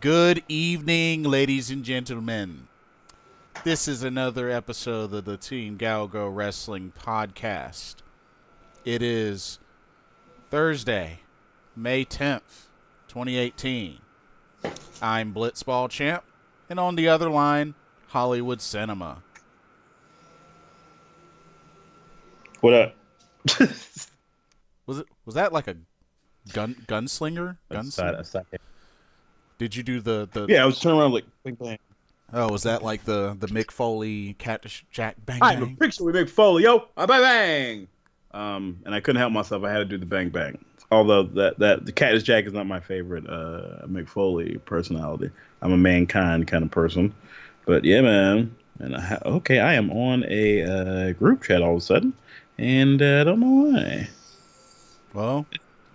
Good evening, ladies and gentlemen. This is another episode of the Team GOWGO Wrestling Podcast. It is Thursday, May 10th, 2018. I'm Blitzball Champ, and on the other line, Hollywood Cinema. What up? Was that like a gunslinger? Gunslinger? Did you do the? Yeah, I was turning around like bang bang. Oh, was that like the Mick Foley Cactus Jack bang I'm bang? a picture with Mick Foley, yo, bang bang. And I couldn't help myself. I had to do the bang bang. Although that the Cactus Jack is not my favorite Mick Foley personality. I'm a mankind kind of person. But yeah, man. And I am on a group chat all of a sudden, and I don't know why. Well,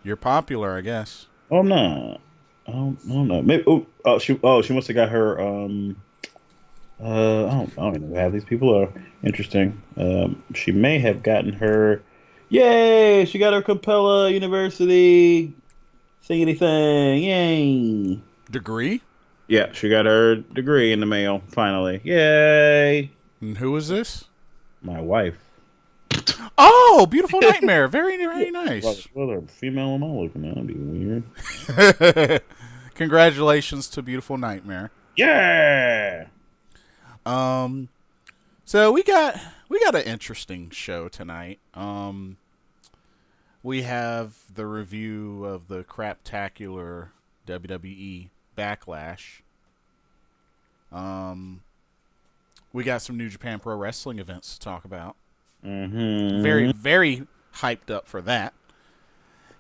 you're popular, I guess. Oh no. I don't know. Maybe. She must have got her. I don't even know how these people are. Interesting. She may have gotten her. Yay! She got her Capella University thingy thing. Yay! Degree? Yeah, she got her degree in the mail. Finally. Yay! And who is this? My wife. Oh, Beautiful Nightmare. Very, very nice. Well, a female am I looking at? That'd be weird. Congratulations to Beautiful Nightmare. Yeah. So we got an interesting show tonight. We have the review of the craptacular WWE Backlash. We got some New Japan Pro Wrestling events to talk about. Mm-hmm. Very, very hyped up for that.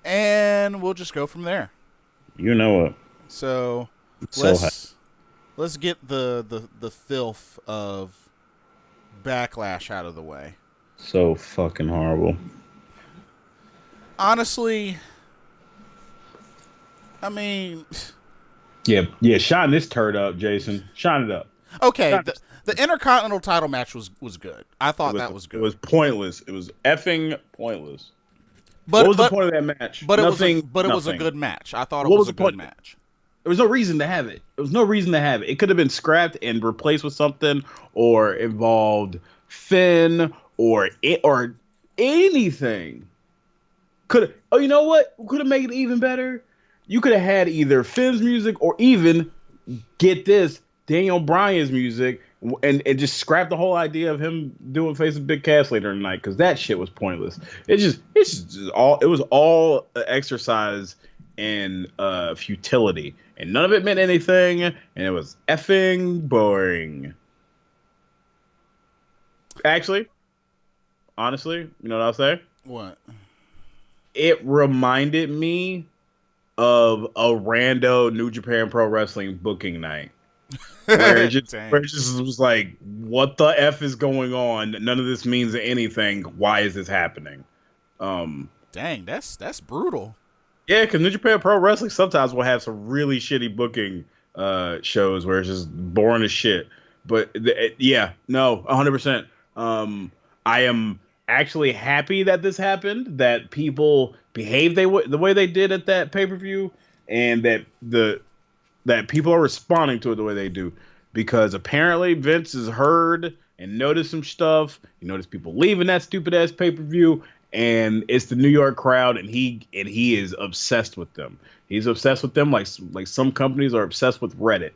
And we'll just go from there. You know it. So let's get the filth of Backlash out of the way. So fucking horrible. Honestly, I mean, yeah. Shine this turd up, Jason. Shine it up. Okay, the Intercontinental title match was good. I thought that was good. It was pointless. It was effing pointless. What was the point of that match? But it was a good match. I thought it was a good match. There was no reason to have it. There was no reason to have it. It could have been scrapped and replaced with something, or involved Finn, or anything. You know what? Could have made it even better. You could have had either Finn's music or even, get this, Daniel Bryan's music, and just scrap the whole idea of him doing Face of Big Cass later in the night, because that shit was pointless. It was all exercise in futility, and none of it meant anything, and it was effing boring. Actually, honestly, you know what I'll say? What? It reminded me of a rando New Japan Pro Wrestling booking night. Where it just was like, what the F is going on? None of this means anything. Why is this happening? Dang, that's brutal. Yeah, because New Japan Pro Wrestling sometimes will have some really shitty booking shows where it's just boring as shit. But 100%. I am actually happy that this happened, that people behaved the way they did at that pay-per-view, and that people are responding to it the way they do, because apparently Vince has heard and noticed some stuff. He noticed people leaving that stupid ass pay-per-view, and it's the New York crowd, and he is obsessed with them. He's obsessed with them like some companies are obsessed with Reddit.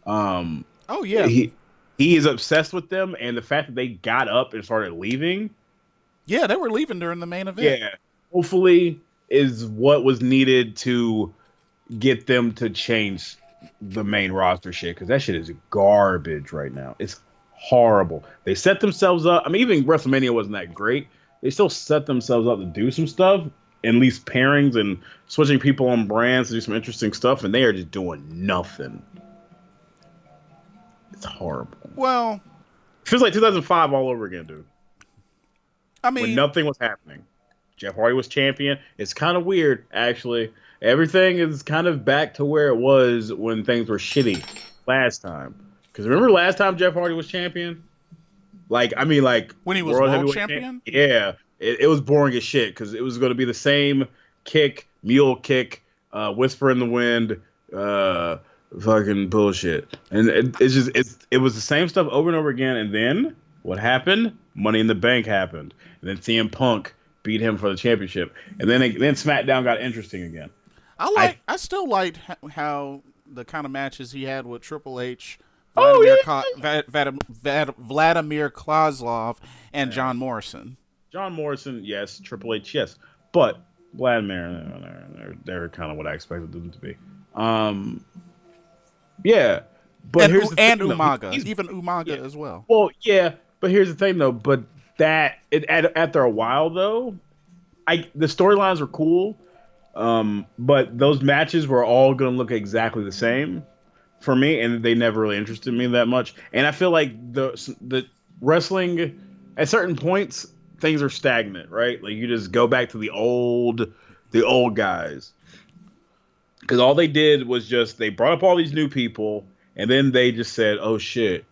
Oh yeah. He is obsessed with them, and the fact that they got up and started leaving. Yeah, they were leaving during the main event. Yeah, hopefully is what was needed to get them to change the main roster shit, because that shit is garbage right now. It's horrible. They set themselves up. I mean, even WrestleMania wasn't that great. They still set themselves up to do some stuff, at least pairings and switching people on brands to do some interesting stuff, and they are just doing nothing. It's horrible. Well, feels like 2005 all over again, dude. I mean, when nothing was happening. Jeff Hardy was champion. It's kind of weird, actually. Everything is kind of back to where it was when things were shitty last time. Because remember last time Jeff Hardy was champion? Like when he was world champion? Yeah. It was boring as shit, because it was going to be the same kick, mule kick, whisper in the wind, fucking bullshit. And it was the same stuff over and over again. And then what happened? Money in the Bank happened. And then CM Punk beat him for the championship. And then SmackDown got interesting again. I still liked how the kind of matches he had with Triple H, Oh Vladimir Kozlov, and John Morrison. John Morrison, yes. Triple H, yes. But Vladimir, they're kind of what I expected them to be. Yeah. But here's the thing, Umaga, even Umaga as well. Well, yeah, but here's the thing though. But after a while though, the storylines were cool, but those matches were all gonna look exactly the same for me, and they never really interested me that much. And I feel like the wrestling at certain points things are stagnant, right? Like you just go back to the old guys, because all they did was just they brought up all these new people, and then they just said, "Oh shit,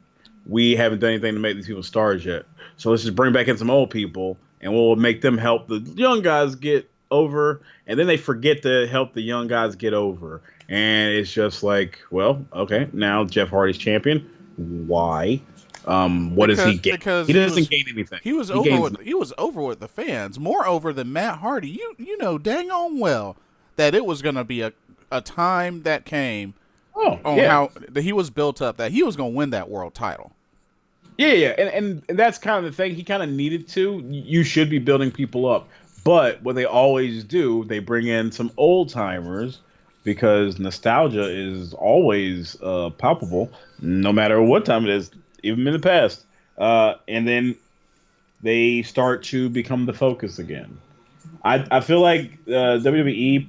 we haven't done anything to make these people stars yet. So let's just bring back in some old people, and we'll make them help the young guys get over." And then they forget to help the young guys get over, and it's just like, well, okay, now Jeff Hardy's champion. Why? What does he get? Because he doesn't gain anything. He was over with the fans, more over than Matt Hardy. You know dang on well that it was going to be a time that came how he was built up that he was going to win that world title. Yeah, and that's kind of the thing. He kind of needed to. You should be building people up, but what they always do, they bring in some old timers because nostalgia is always palpable, no matter what time it is, even in the past. And then they start to become the focus again. I feel like WWE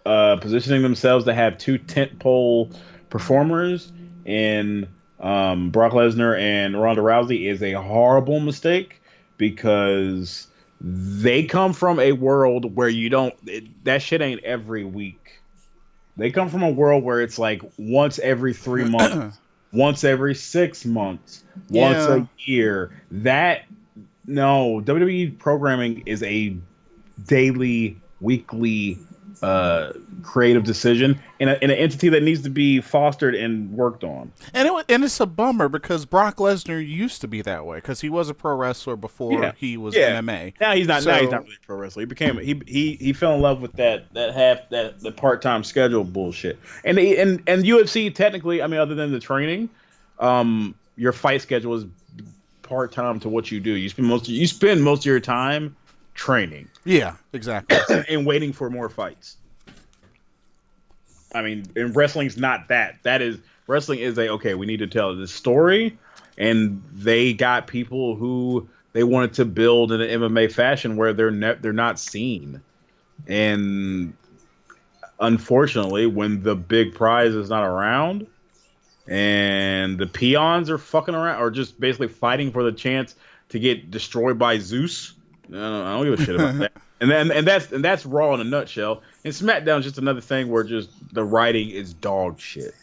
positioning themselves to have two tentpole performers in Brock Lesnar and Ronda Rousey is a horrible mistake, because they come from a world where that shit ain't every week. They come from a world where it's like once every 3 months, once every 6 months, once a year. WWE programming is a daily, weekly creative decision in an entity that needs to be fostered and worked on. And it's a bummer because Brock Lesnar used to be that way, because he was a pro wrestler before he was MMA. Now he's not. Now he's not really a pro wrestler. He fell in love with the part-time schedule bullshit. And UFC technically, I mean, other than the training, your fight schedule is part-time to what you do. You spend most of your time training. Yeah, exactly. And waiting for more fights. I mean, and wrestling's not that. Wrestling is we need to tell this story, and they got people who they wanted to build in an MMA fashion where they're not seen. And unfortunately, when the big prize is not around and the peons are fucking around or just basically fighting for the chance to get destroyed by Zeus, I don't give a shit about that. And that's Raw in a nutshell. And SmackDown's just another thing where just the writing is dog shit.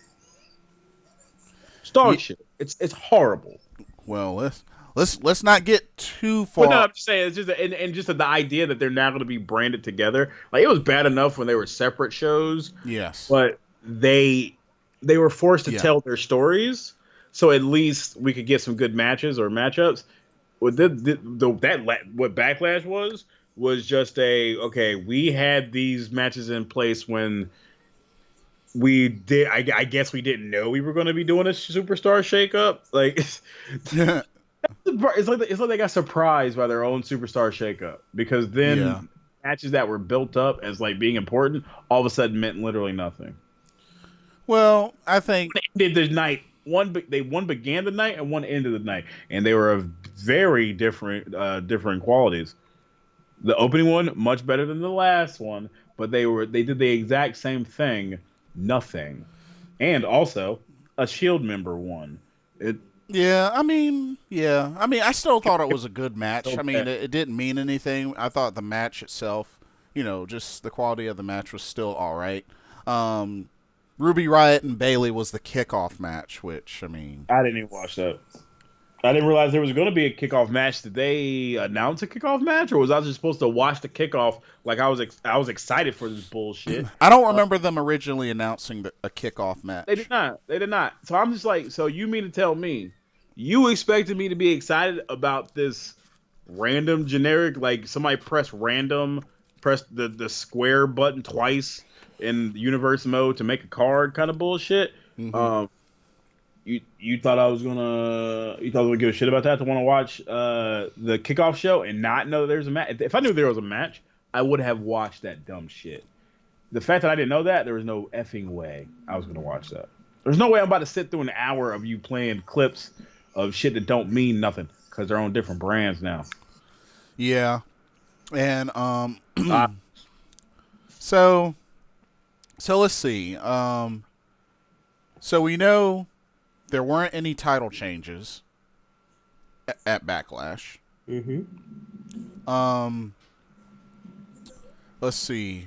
It's dog shit. It's horrible. Well, let's not get too far. Well, no, I'm just saying it's just just the idea that they're now going to be branded together. Like, it was bad enough when they were separate shows. Yes, but they were forced to tell their stories, so at least we could get some good matches or matchups. What Backlash was just we had these matches in place when we did. I guess we didn't know we were going to be doing a superstar shakeup. Like, it's like they got surprised by their own superstar shakeup, because then matches that were built up as like being important all of a sudden meant literally nothing. Well, I think they did the night. One began the night and one ended the night, and they were of very different qualities. The opening one much better than the last one, but they did the exact same thing, nothing. And also a Shield member won. I still thought it was a good match. I mean, it didn't mean anything. I thought the match itself, just the quality of the match was still all right. Ruby Riott and Bayley was the kickoff match, which, I mean, I didn't even watch that. I didn't realize there was going to be a kickoff match. Did they announce a kickoff match, or was I just supposed to watch the kickoff? Like I was excited for this bullshit. I don't remember them originally announcing a kickoff They did match. not. They did not. So I'm just like, so you mean to tell me you expected me to be excited about this random generic, like somebody press the square button twice in universe mode to make a card kind of bullshit? Mm-hmm. Um, you thought I was gonna give a shit about that to want to watch the kickoff show and not know that there's a match? If I knew there was a match, I would have watched that dumb shit. The fact that I didn't know that, there was no effing way I was gonna watch that. There's no way I'm about to sit through an hour of you playing clips of shit that don't mean nothing because they're on different brands now. Yeah, and Uh, so let's see. So we know there weren't any title changes at Backlash. mm-hmm. Um, let's see.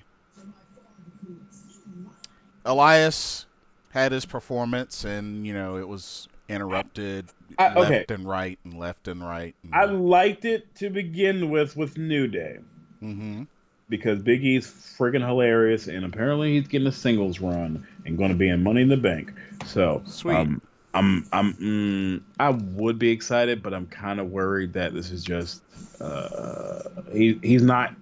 Elias had his performance, and it was interrupted Okay, left and right and left and right. I liked it to begin with New Day Mm-hmm. because Big E's friggin' hilarious, and apparently he's getting a singles run and going to be in Money in the Bank. So Sweet. I would be excited, but I'm kind of worried that this is just he's not.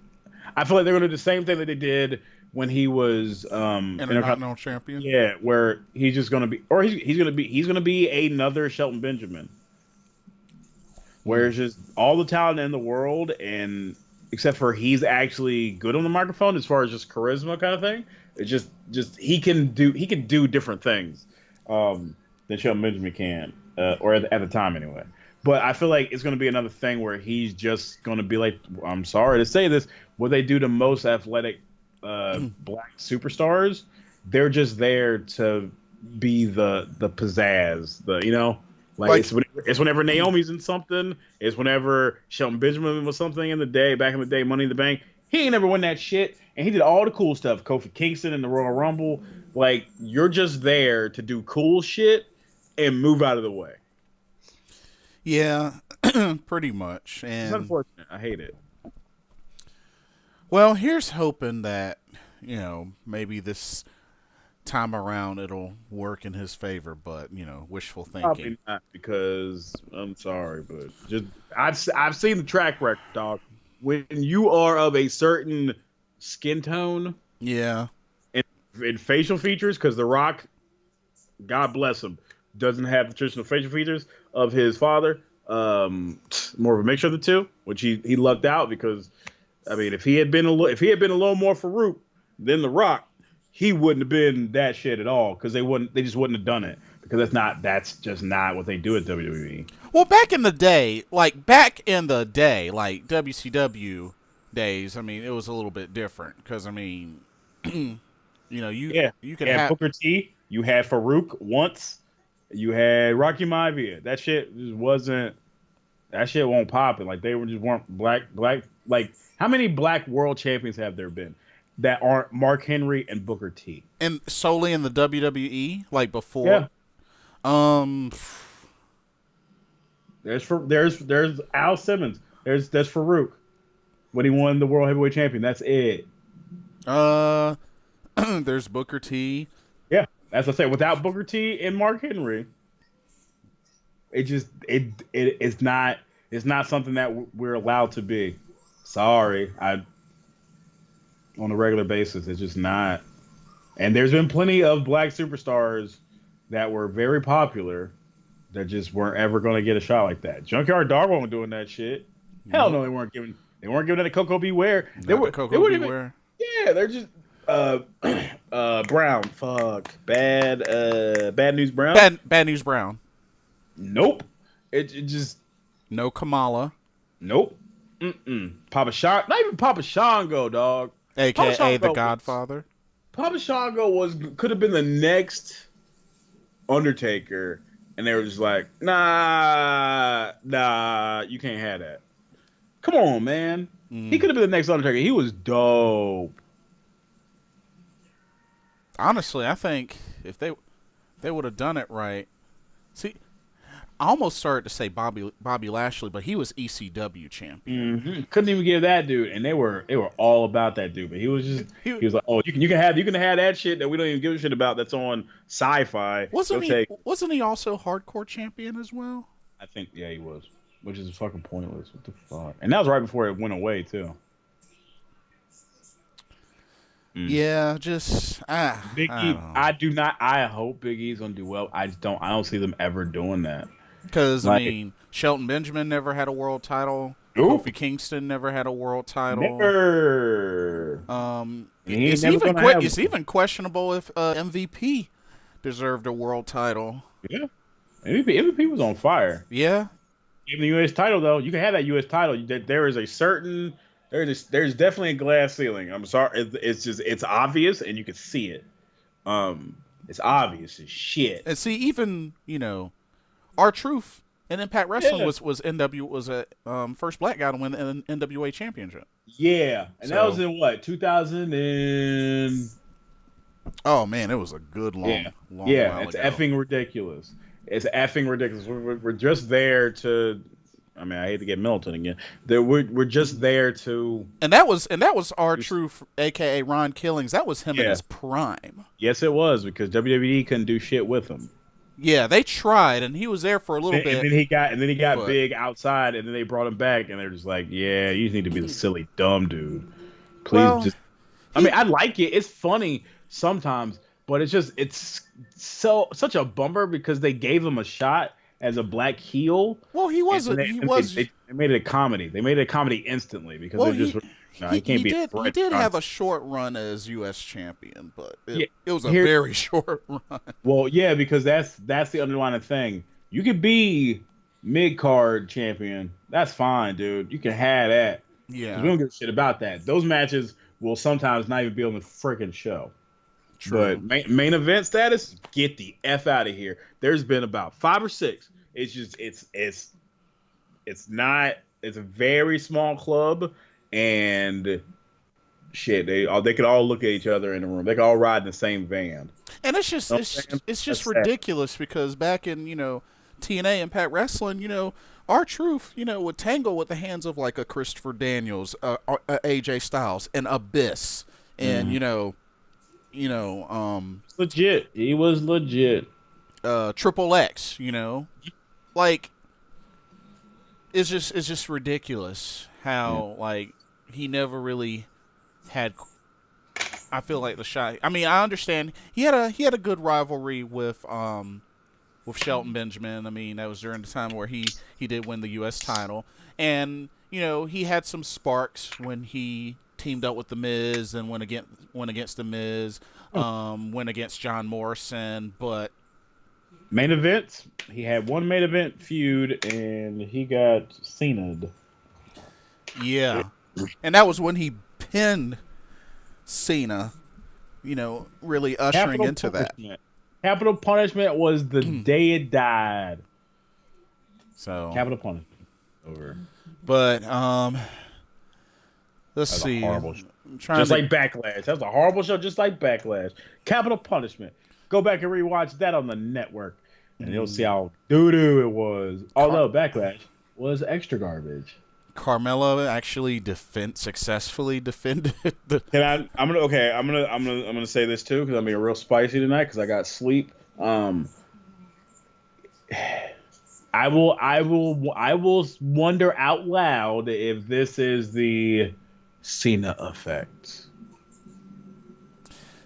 I feel like they're going to do the same thing that they did when he was Intercontinental champion. yeah, where he's just going to be, or he's going to be another Shelton Benjamin, where it's just all the talent in the world, and except for he's actually good on the microphone as far as just charisma kind of thing. It's just he can do different things than Shelton Benjamin can, or at the time anyway. But I feel like it's going to be another thing where he's just going to be like, I'm sorry to say this, what they do to most athletic black superstars, they're just there to be the pizzazz, like it's whenever Naomi's in something, it's whenever Shelton Benjamin was something back in the day, Money in the Bank. He ain't never won that shit, and he did all the cool stuff. Kofi Kingston in the Royal Rumble, like you're just there to do cool shit and move out of the way. Yeah, pretty much. It's And unfortunate. I hate it. well, here's hoping that maybe this time around it'll work in his favor. But wishful thinking. Probably not, because I'm sorry, but just I've seen the track record, dog. When you are of a certain skin tone Yeah. and facial features, because The Rock, God bless him, doesn't have the traditional facial features of his father. More of a mixture of the two, which he lucked out because, I mean, if he had been a little more Farouk than The Rock, he wouldn't have been that shit at all, because they just wouldn't have done it, because that's just not what they do at WWE. Well, back in the day, like WCW days, I mean, it was a little bit different because, I mean, you could had have Booker T, you had Farouk once, you had Rocky Maivia. That shit just wasn't. That shit won't pop it. Like, they weren't black. Like, how many black world champions have there been that aren't Mark Henry and Booker T? and solely in the WWE, like before. Yeah. Um, There's Al Simmons. There's Farouk when he won the World Heavyweight Champion. That's it. there's Booker T. Yeah, as I say, without Booker T and Mark Henry, it's not something that we're allowed to be. Sorry, on a regular basis, it's just not. And there's been plenty of black superstars that were very popular that just weren't ever going to get a shot like that. Junkyard Dog wasn't doing that shit. Hell no, they weren't giving that to Coco Beware. They weren't Beware. Yeah, they're just Brown. Fuck. Bad News Brown. Bad News Brown. Nope. It just No Kamala. nope. Papa Shango. Not even Papa Shango, dog. AKA the Godfather. Papa Shango could have been the next Undertaker, and they were just like, nah, you can't have that. Come on, man. He could have been the next Undertaker. He was dope. Honestly, I think if they would have done it right. See, I almost started to say Bobby Lashley, but he was ECW champion. Mm-hmm. Couldn't even give that dude, and they were all about that dude. But he was was like, oh, you can have that shit that we don't even give a shit about. That's on Sci-Fi. Wasn't he also hardcore champion as well? I think he was, which is fucking pointless. What the fuck? And that was right before it went away too. Yeah, just Big E. I hope Big E's gonna do well. I don't see them ever doing that. Because I mean, Shelton Benjamin never had a world title. Oof. Kofi Kingston never had a world title. Never. It's even questionable if MVP deserved a world title. Yeah, MVP was on fire. Yeah. Even the U.S. title though, you can have that U.S. title. There is a certain there's definitely a glass ceiling. I'm sorry, it's obvious and you can see it. It's obvious as shit. And see, even R-Truth in Impact Wrestling was a first black guy to win the NWA championship. Yeah, and that was in what 2000 and. Oh man, it was a good long while it's ago. effing ridiculous. It's effing ridiculous. We're just there to. I mean, I hate to get militant again. We're just there to. And that was R-Truth, aka Ron Killings. That was him in his prime. Yes, it was because WWE couldn't do shit with him. Yeah, they tried, and he was there for a little bit. And then he got big outside, and then they brought him back, and they're just like, "Yeah, you just need to be the silly dumb dude. Please, I mean, I like it. It's funny sometimes, but it's such a bummer because they gave him a shot as a black heel. Well, he wasn't. They made it a comedy. They made it a comedy instantly because he can't be. He did have a short run as U.S. champion, but it was a very short run. Well, yeah, because that's the underlying thing. You could be mid-card champion. That's fine, dude. You can have that. Yeah. We don't give a shit about that. Those matches will sometimes not even be on the freaking show. True. But main event status, get the F out of here. There's been about 5 or 6. It's just it's a very small club. And shit, they could all look at each other in the room. They could all ride in the same van. And it's just ridiculous because back in TNA Impact Wrestling, R-Truth would tangle with the hands of like a Christopher Daniels, AJ Styles, an Abyss, and legit. He was legit. Triple X, like it's just ridiculous how like. He never really had. I feel like the shot. I mean, I understand he had a good rivalry with Shelton Benjamin. I mean, that was during the time where he did win the U.S. title, and he had some sparks when he teamed up with the Miz and went against the Miz, went against John Morrison, but main events. He had one main event feud, and he got Cena'd. Yeah. And that was when he pinned Cena, really ushering into that. Capital Punishment was the day it died. So Capital Punishment over. But let's see. Horrible show. Like Backlash. That was a horrible show, just like Backlash. Capital Punishment. Go back and rewatch that on the network, and you'll see how doo-doo it was. Although Backlash was extra garbage. Carmella actually successfully defended the. I'm gonna say this too because I'm being real spicy tonight because I got sleep. I will wonder out loud if this is the Cena effect.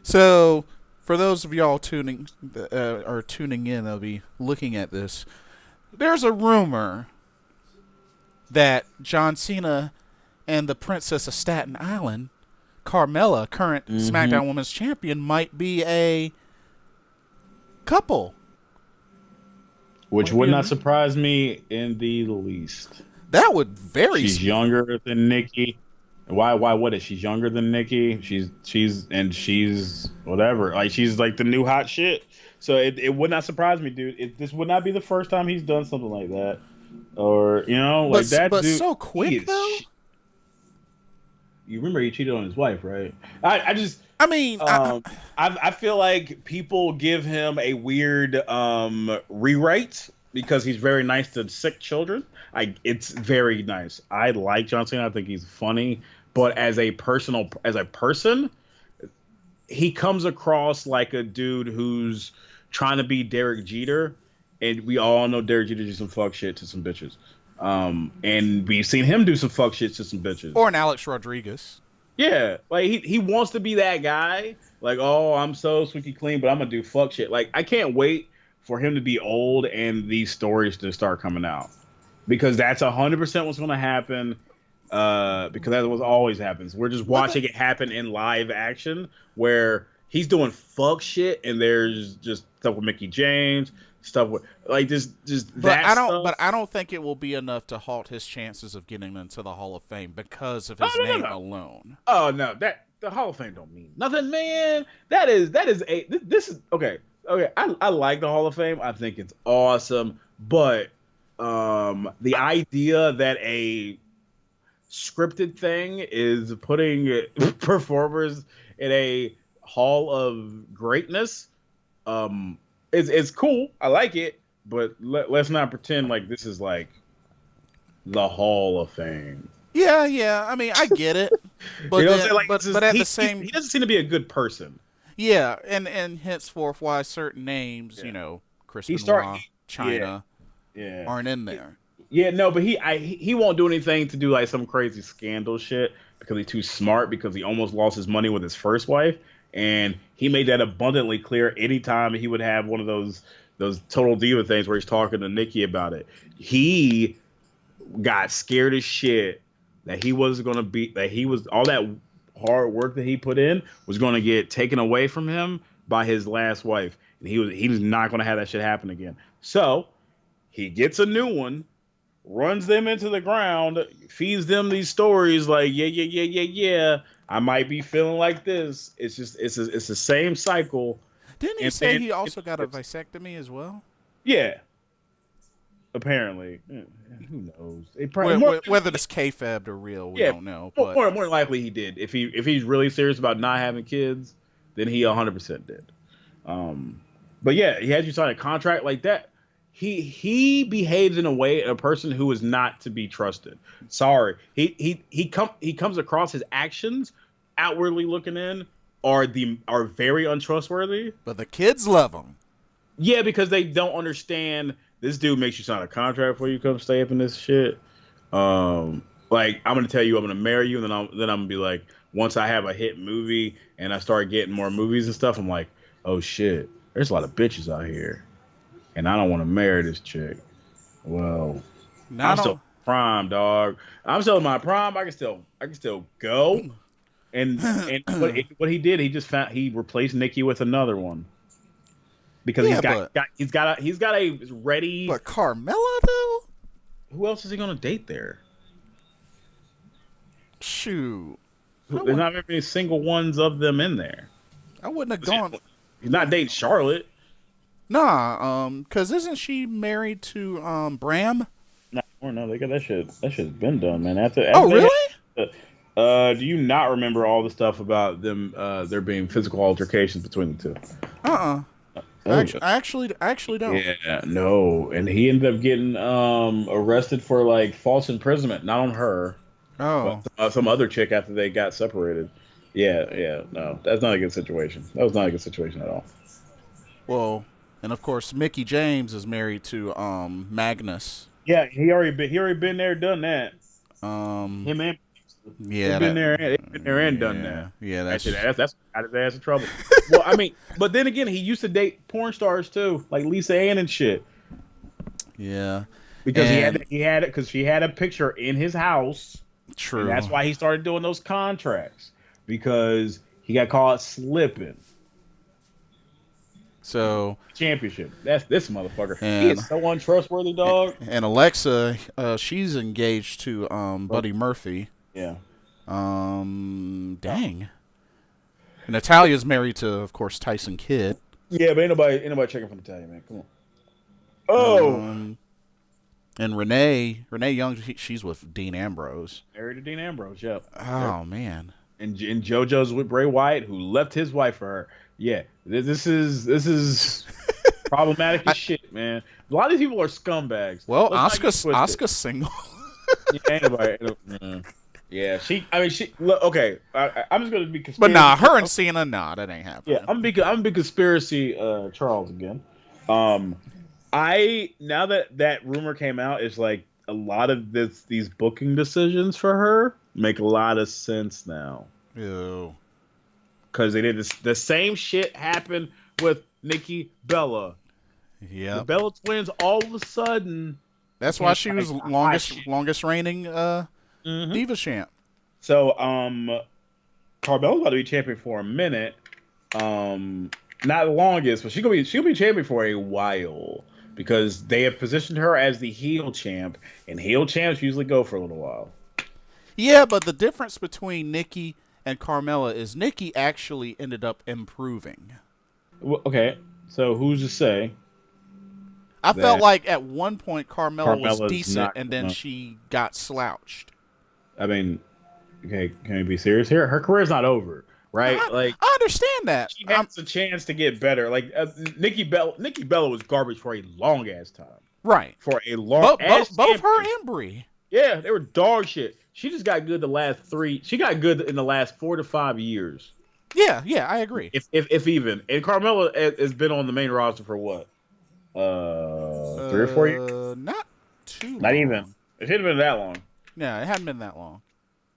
So, for those of y'all tuning in, they'll be looking at this. There's a rumor that John Cena and the Princess of Staten Island, Carmella, current SmackDown Women's Champion, might be a couple. Which would not surprise me in the least. That would She's younger than Nikki. Why would it? She's younger than Nikki. She's whatever. Like she's like the new hot shit. So it would not surprise me, dude. This would not be the first time he's done something like that. Or that but dude. So quick though. You remember he cheated on his wife, right? I feel like people give him a weird rewrite because he's very nice to sick children. It's very nice. I like John Cena. I think he's funny, but as a person, he comes across like a dude who's trying to be Derek Jeter, and we all know Derek Jeter do some fuck shit to some bitches. And we've seen him do some fuck shit to some bitches. Or an Alex Rodriguez. Yeah, like he wants to be that guy. Like, oh, I'm so squeaky clean, but I'm gonna do fuck shit. Like, I can't wait for him to be old and these stories to start coming out, because that's 100% what's gonna happen. Because that's what always happens. We're just watching it happen in live action, where he's doing fuck shit, and there's just stuff with Mickey James, stuff with like just but that. But I don't think it will be enough to halt his chances of getting into the Hall of Fame because of his name alone. Oh no, that the Hall of Fame don't mean nothing, man. This is okay. Okay, I like the Hall of Fame. I think it's awesome, but the idea that a scripted thing is putting performers in a Hall of Greatness, it's cool. I like it, but let's not pretend like this is like the Hall of Fame. Yeah. I mean, I get it, but you know then, like, but at the same, he doesn't seem to be a good person. Yeah, and henceforth, why certain names, Chris Benoit, China, aren't in there. Yeah, no, but he won't do anything to do like some crazy scandal shit because he's too smart, because he almost lost his money with his first wife, and he made that abundantly clear anytime he would have one of those total diva things where he's talking to Nikki about it. He got scared as shit that he was all that hard work that he put in was going to get taken away from him by his last wife, and he was not going to have that shit happen again. So he gets a new one, runs them into the ground, feeds them these stories like, yeah, I might be feeling like this. It's the same cycle. Didn't he say he also got a vasectomy as well? Yeah. Apparently. Who knows? Whether it's kayfabe or real, we don't know. But more than likely he did. If he's really serious about not having kids, then he 100% did. But yeah, he had you sign a contract like that. He behaves in a person who is not to be trusted. Sorry, he comes across, his actions, outwardly looking in, are very untrustworthy. But the kids love him. Yeah, because they don't understand. This dude makes you sign a contract before you come stay up in this shit. Like, I'm gonna tell you I'm gonna marry you, and then I'm gonna be like, once I have a hit movie and I start getting more movies and stuff, I'm like, oh shit, there's a lot of bitches out here, and I don't want to marry this chick. Well, I'm still prime, dog. I'm still in my prime. I can still go. And what he did, he replaced Nikki with another one. Because he's got a ready. But Carmella though? Who else is he gonna date there? Shoot, there's not very many single ones of them in there. I wouldn't have gone. He's not dating Charlotte. Nah, because isn't she married to Bram? No, they got that shit. That shit's been done, man. After really? Do you not remember all the stuff about them? There being physical altercations between the two. I actually don't. Yeah, no, and he ended up getting arrested for like false imprisonment, not on her. Oh, but some other chick after they got separated. Yeah, no, that's not a good situation. That was not a good situation at all. Well, and of course, Mickey James is married to Magnus. Yeah, he already been there, done that. Him and yeah, been there and done that. Yeah, that's got his ass in trouble. Well, I mean, but then again, he used to date porn stars too, like Lisa Ann and shit. Yeah, because he had it because she had a picture in his house. True. And that's why he started doing those contracts, because he got caught slipping. So championship. That's this motherfucker. He is so untrustworthy, dog. And Alexa, she's engaged to Buddy Murphy. Yeah. Dang. And Natalia's married to, of course, Tyson Kidd. Yeah, but ain't nobody checking for Natalia, man. Come on. Oh. And Renee Young, she's with Dean Ambrose. Married to Dean Ambrose, yep. Oh, man. And JoJo's with Bray Wyatt, who left his wife for her. Yeah, this is problematic as shit, man. A lot of these people are scumbags. Well, Let's not get twisted. Asuka's single. Yeah, anybody. Yeah, look, okay. I'm just gonna be conspiracy. But nah, her and Cena, nah, that ain't happening. Yeah, I'm be conspiracy Charles again. Now that rumor came out, it's like a lot of these booking decisions for her make a lot of sense now. Ew. Because they did the same shit happened with Nikki Bella. Yeah. The Bella twins all of a sudden. That's why she was longest reigning Diva champ. So Carmella's about to be champion for a minute. Not the longest, but she'll be champion for a while because they have positioned her as the heel champ, and heel champs usually go for a little while. Yeah, but the difference between Nikki and Carmella is Nikki actually ended up improving. Well, okay, so who's to say? I felt like at one point Carmella was decent, and then she got slouched. I mean, okay, can we be serious here? Her career's not over. Right, I understand that. She has a chance to get better. Like Nikki Bella was garbage for a long ass time. Right, for a long. Both her and Brie. Yeah, they were dog shit. She just got good the last 3. She got good in the last 4 to 5 years. Yeah, I agree. If even. And Carmella has been on the main roster for what? 3 or 4 years. Not too long. Not even. It hadn't been that long. Yeah, it hadn't been that long.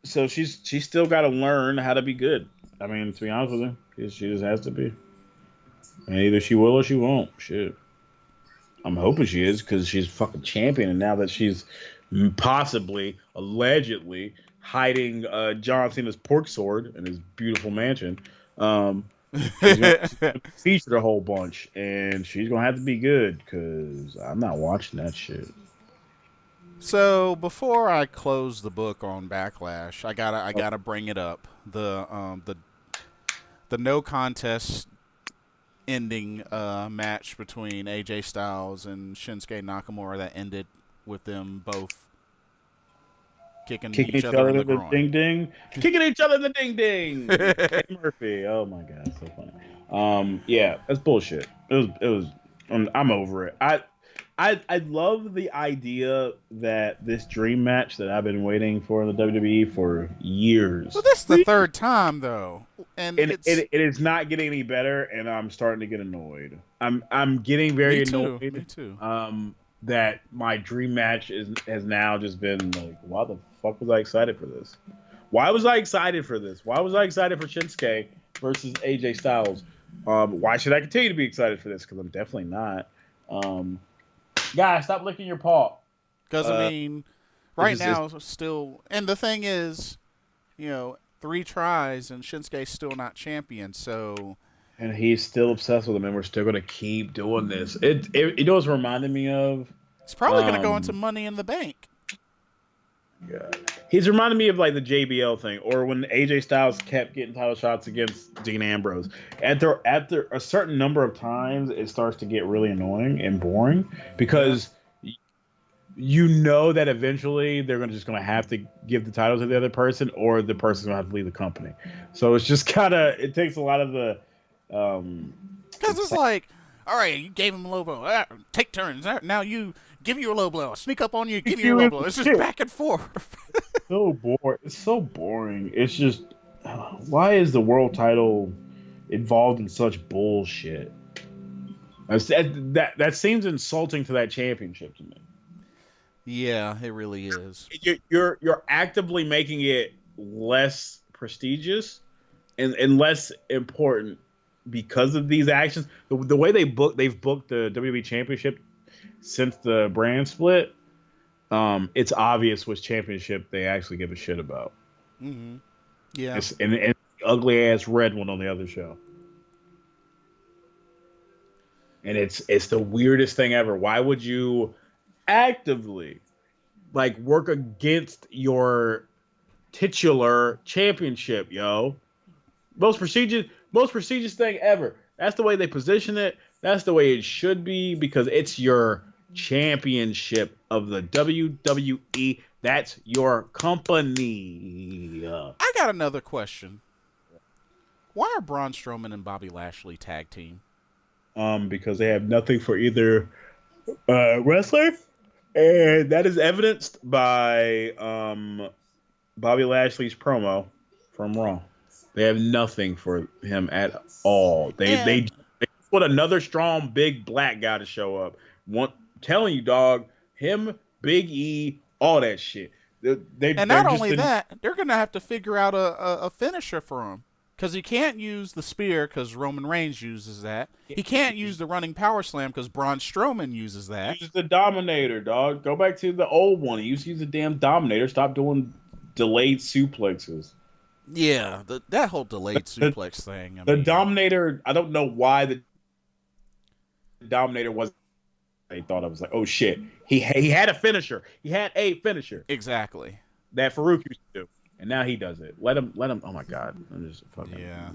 So she's still got to learn how to be good. I mean, to be honest with you, she just has to be. And either she will or she won't. Shit. I'm hoping she is because she's fucking champion. And now that she's possibly, allegedly, hiding John Cena's pork sword in his beautiful mansion, she's gonna featured a whole bunch. And she's going to have to be good because I'm not watching that shit. So before I close the book on Backlash, I gotta bring it up. The no contest ending match between AJ Styles and Shinsuke Nakamura that ended with them both kicking each other in the groin. Ding ding, kicking each other in the ding ding. Eddie Murphy. Oh my god, so funny. Yeah, that's bullshit. It was. I'm over it. I love the idea that this dream match that I've been waiting for in the WWE for years. Well, this is the third time though, and it is not getting any better, and I'm starting to get annoyed. I'm getting very annoyed. Me too. That my dream match has now just been like, why the fuck was I excited for this? Why was I excited for this? Why was I excited for Shinsuke versus AJ Styles? Why should I continue to be excited for this? Because I'm definitely not. Guys, stop licking your paw. Because, I mean, right now, still... And the thing is, 3 tries and Shinsuke's still not champion, so... And he's still obsessed with him, and we're still going to keep doing this. You know what's reminding me of? It's probably going to go into Money in the Bank. Yeah. He's reminding me of, like, the JBL thing, or when AJ Styles kept getting title shots against Dean Ambrose. After a certain number of times, it starts to get really annoying and boring, because you know that eventually they're just going to have to give the title to the other person, or the person's going to have to leave the company. So it's just kind of, it takes a lot of the... Because it's like, all right, you gave him a low blow. Take turns. Now you give you a low blow. Sneak up on you, give you a low blow. It's just back and forth. So boring. It's so boring. It's just, why is the world title involved in such bullshit? That seems insulting to that championship to me. Yeah, it really is. You're actively making it less prestigious and less important because of these actions. The way they've booked the WWE Championship since the brand split, it's obvious which championship they actually give a shit about. Mm-hmm. Yeah, and the ugly ass red one on the other show. And it's the weirdest thing ever. Why would you actively work against your titular championship, yo? Most prestigious thing ever. That's the way they position it. That's the way it should be, because it's your championship of the WWE. That's your company. I got another question. Why are Braun Strowman and Bobby Lashley tag team? Because they have nothing for either wrestler, and that is evidenced by Bobby Lashley's promo from Raw. They have nothing for him at all. They put another strong big black guy to show up. Telling you, dog, him, Big E, all that shit. They're not just only that, they're going to have to figure out a finisher for him. Because he can't use the spear because Roman Reigns uses that. He can't use the running power slam because Braun Strowman uses that. Use the Dominator, dog. Go back to the old one. He used to use the damn Dominator. Stop doing delayed suplexes. Yeah, that whole delayed suplex thing. The Dominator, I don't know why the Dominator wasn't. They thought I was like, oh shit. He had a finisher. He had a finisher. Exactly. That Farouk used to do. And now he does it. Let him. Oh my god. I'm just fucking. Yeah.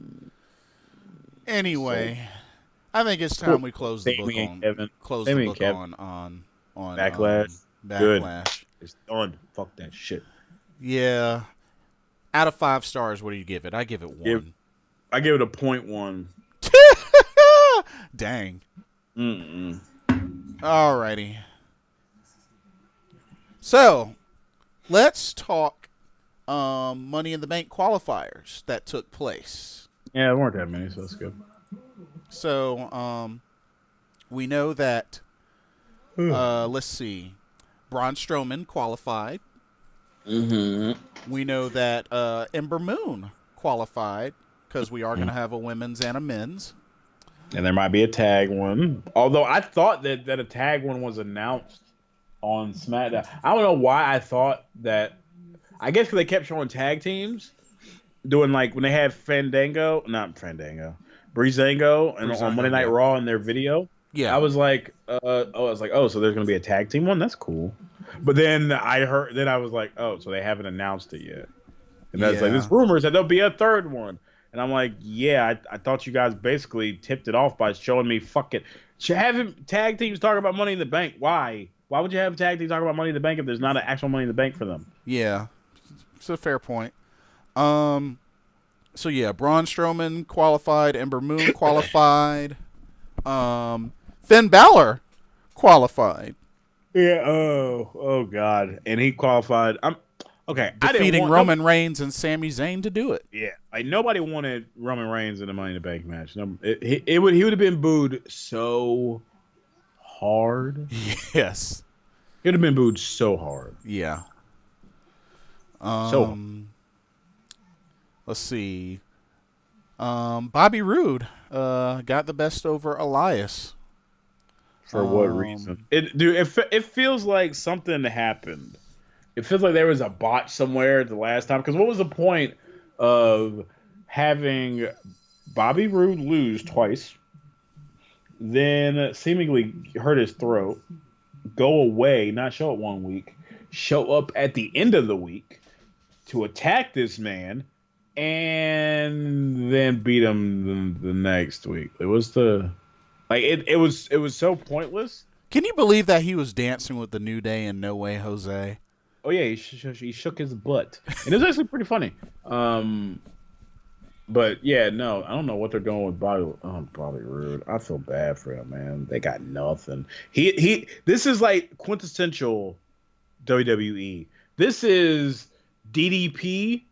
Anyway, I think it's time we close the book on Backlash. Backlash. Good. It's done. Fuck that shit. Yeah. Out of 5 stars, what do you give it? I give it 1. I give it a 0.1. Dang. Mm-mm. Alrighty. So, let's talk Money in the Bank qualifiers that took place. Yeah, there weren't that many, so that's good. So, we know that, let's see, Braun Strowman qualified. Mm-hmm. We know that Ember Moon qualified because we are going to have a women's and a men's. And there might be a tag one. Although I thought that a tag one was announced on SmackDown. I don't know why I thought that. I guess because they kept showing tag teams. Doing like when they had Breezango, and on Monday Night Raw in their video. Yeah. I was like, so there's going to be a tag team one? That's cool. But then I was like, oh, so they haven't announced it yet. And that's like, there's rumors that there'll be a third one. And I'm like, yeah, I thought you guys basically tipped it off by showing me having tag teams talk about Money in the Bank. Why? Why would you have tag teams talk about Money in the Bank if there's not an actual Money in the Bank for them? Yeah, it's a fair point. So yeah, Braun Strowman qualified, Ember Moon qualified, Finn Balor qualified. Yeah. Oh God, and he qualified. Defeating Roman Reigns and Sami Zayn to do it. Yeah, like nobody wanted Roman Reigns in the Money in the Bank match. He would have been booed so hard. Yes, he would have been booed so hard. Yeah. Let's see. Bobby Roode got the best over Elias. For what reason? It feels like something happened. It feels like there was a botch somewhere the last time. Because what was the point of having Bobby Roode lose twice, then seemingly hurt his throat, go away, not show up 1 week, show up at the end of the week to attack this man, and then beat him the next week? It was it was so pointless. Can you believe that he was dancing with the New Day and No Way Jose? Oh yeah, he shook his butt, and it was actually pretty funny. But yeah, no, I don't know what they're doing with Bobby Roode. I feel bad for him, man. They got nothing. This is like quintessential WWE. This is DDP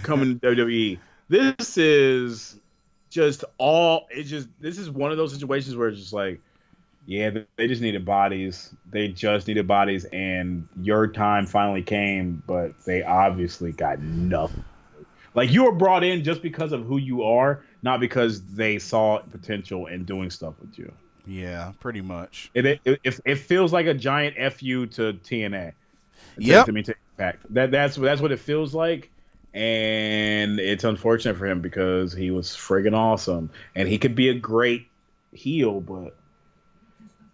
coming to WWE. This is just this is one of those situations where it's just like, yeah, they just needed bodies. They just needed bodies, and your time finally came, but they obviously got nothing. Like, you were brought in just because of who you are, not because they saw potential in doing stuff with you. Yeah, pretty much. It feels like a giant FU to TNA. Yeah. To Impact. That's what it feels like, and it's unfortunate for him because he was friggin' awesome, and he could be a great heel, but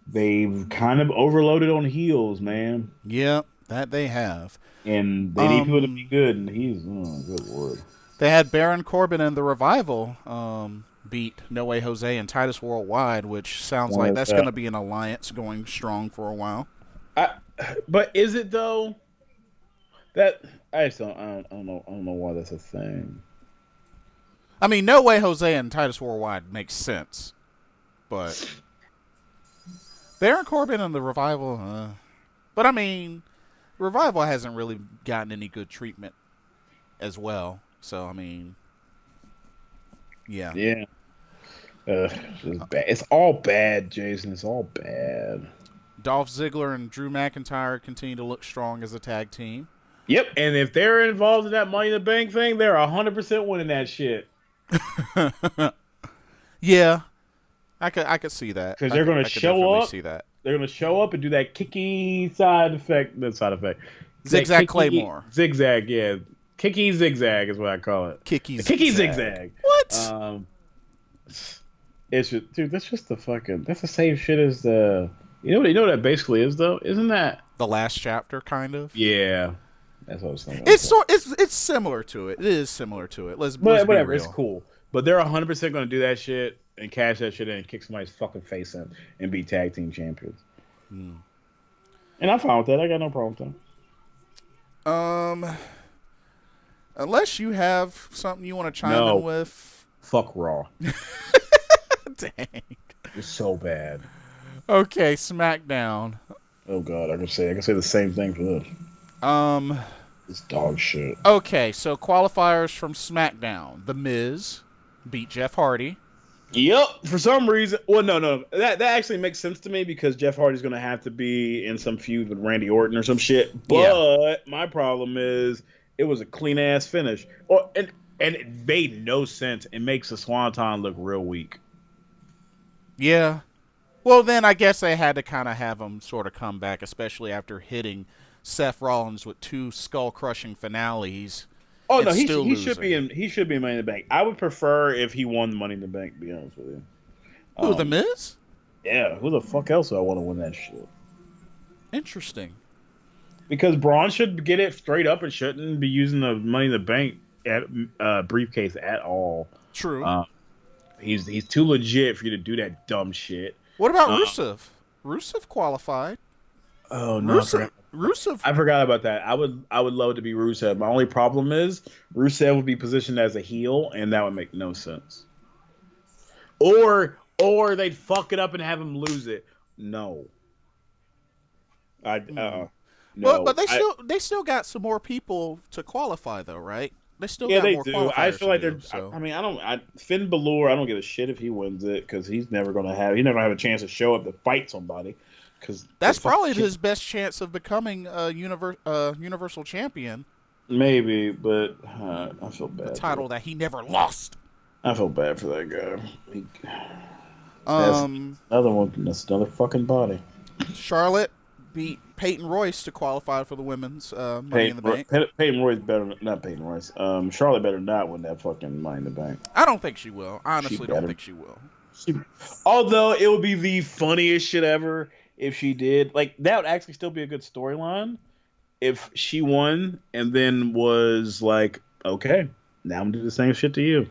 they've kind of overloaded on heels, man. Yeah, that they have. And they need people to be good, and he's good lord. They had Baron Corbin and the Revival beat No Way Jose and Titus Worldwide, which sounds like that's going to be an alliance going strong for a while. But is it though? That I don't know why that's a thing. I mean, No Way Jose and Titus Worldwide makes sense, but Baron Corbin and the Revival, but I mean, Revival hasn't really gotten any good treatment as well. So I mean, yeah. Yeah. It's bad. It's all bad, Jason. It's all bad. Dolph Ziggler and Drew McIntyre continue to look strong as a tag team. Yep, and if they're involved in that Money in the Bank thing, they're 100% winning that shit. Yeah, I could see that because they're going to show up. See that. They're going to show up and do that kicky side effect. That side effect. Zigzag Claymore. Zigzag, yeah. Kicky zigzag is what I call it. Kicky zigzag. What? It's just, dude. That's just the fucking. That's the same shit as the. You know what that basically is though, isn't that the last chapter kind of? Yeah, that's what I was thinking. It's similar to it. It is similar to it. Let's be real. It's cool. But they're 100% going to do that shit and cash that shit in and kick somebody's fucking face in and be tag team champions. And I'm fine with that. I got no problem with that. Unless you have something you want to chime in with. Fuck Raw. Dang. It's so bad. Okay, SmackDown. Oh God, I can say the same thing for this. It's dog shit. Okay, so qualifiers from SmackDown. The Miz beat Jeff Hardy. Yep. For some reason, well, no, that actually makes sense to me because Jeff Hardy's gonna have to be in some feud with Randy Orton or some shit. But my problem is it was a clean ass finish, and it made no sense. It makes the Swanton look real weak. Yeah. Well, then I guess they had to kind of have him sort of come back, especially after hitting Seth Rollins with 2 skull-crushing finales. Oh no, he should be in Money in the Bank. I would prefer if he won the Money in the Bank. To be honest with you. Who, the Miz? Yeah. Who the fuck else do I want to win that shit? Interesting. Because Braun should get it straight up and shouldn't be using the Money in the Bank briefcase at all. True. He's too legit for you to do that dumb shit. What about Rusev? Rusev qualified. Oh no, Rusev. I forgot about that. I would love to be Rusev. My only problem is Rusev would be positioned as a heel, and that would make no sense. Or they'd fuck it up and have him lose it. No. No. But they still got some more people to qualify though, right? They still got more qualifiers. I feel like they're. So. I mean, Finn Balor. I don't give a shit if he wins it because he's never gonna have a chance to show up to fight somebody. Because that's probably his best chance of becoming a Universal Champion. Maybe, but I feel bad. The title that he never lost. I feel bad for that guy. That's another one. That's another fucking body. Charlotte beat Peyton Royce to qualify for the women's Money in the Bank. Peyton Royce better not Peyton Royce. Charlotte better not win that fucking Money in the Bank. I don't think she will. I honestly don't think she will. Although it would be the funniest shit ever if she did. Like that would actually still be a good storyline if she won and then was like, okay, now I'm gonna do the same shit to you.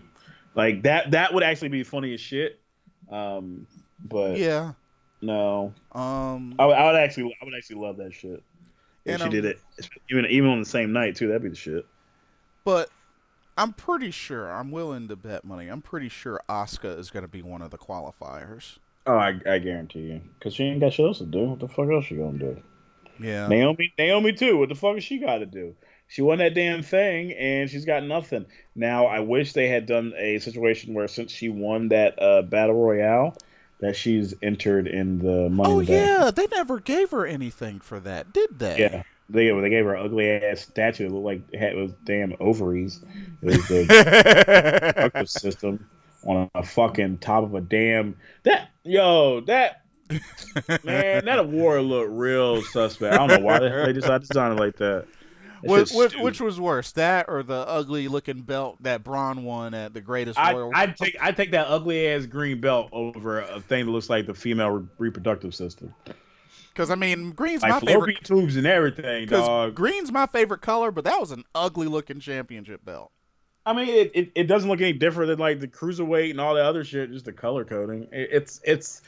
Like that would actually be funny as shit. But yeah. No. I would actually love that shit if she did it, even on the same night too. That'd be the shit. But I'm pretty sure I'm willing to bet money. I'm pretty sure Asuka is going to be one of the qualifiers. Oh, I guarantee you, because she ain't got shit else to do. What the fuck else she gonna do? Yeah. Naomi too. What the fuck has she got to do? She won that damn thing, and she's got nothing. Now, I wish they had done a situation where since she won that Battle Royale, that she's entered in the Money in the Bank. Oh, yeah. They never gave her anything for that, did they? Yeah. They gave her an ugly-ass statue. It looked like it was damn ovaries. It was the reproductive system on a fucking top of a damn... Man, that award looked real suspect. I don't know why the hell they decided to design it like that. Which was worse, that or the ugly-looking belt that Braun won at the Greatest Royal? I'd take that ugly-ass green belt over a thing that looks like the female reproductive system. Because, I mean, green's like my favorite. Tubes and everything, dog. Green's my favorite color, but that was an ugly-looking championship belt. I mean, it doesn't look any different than, like, the Cruiserweight and all the other shit, just the color coding. It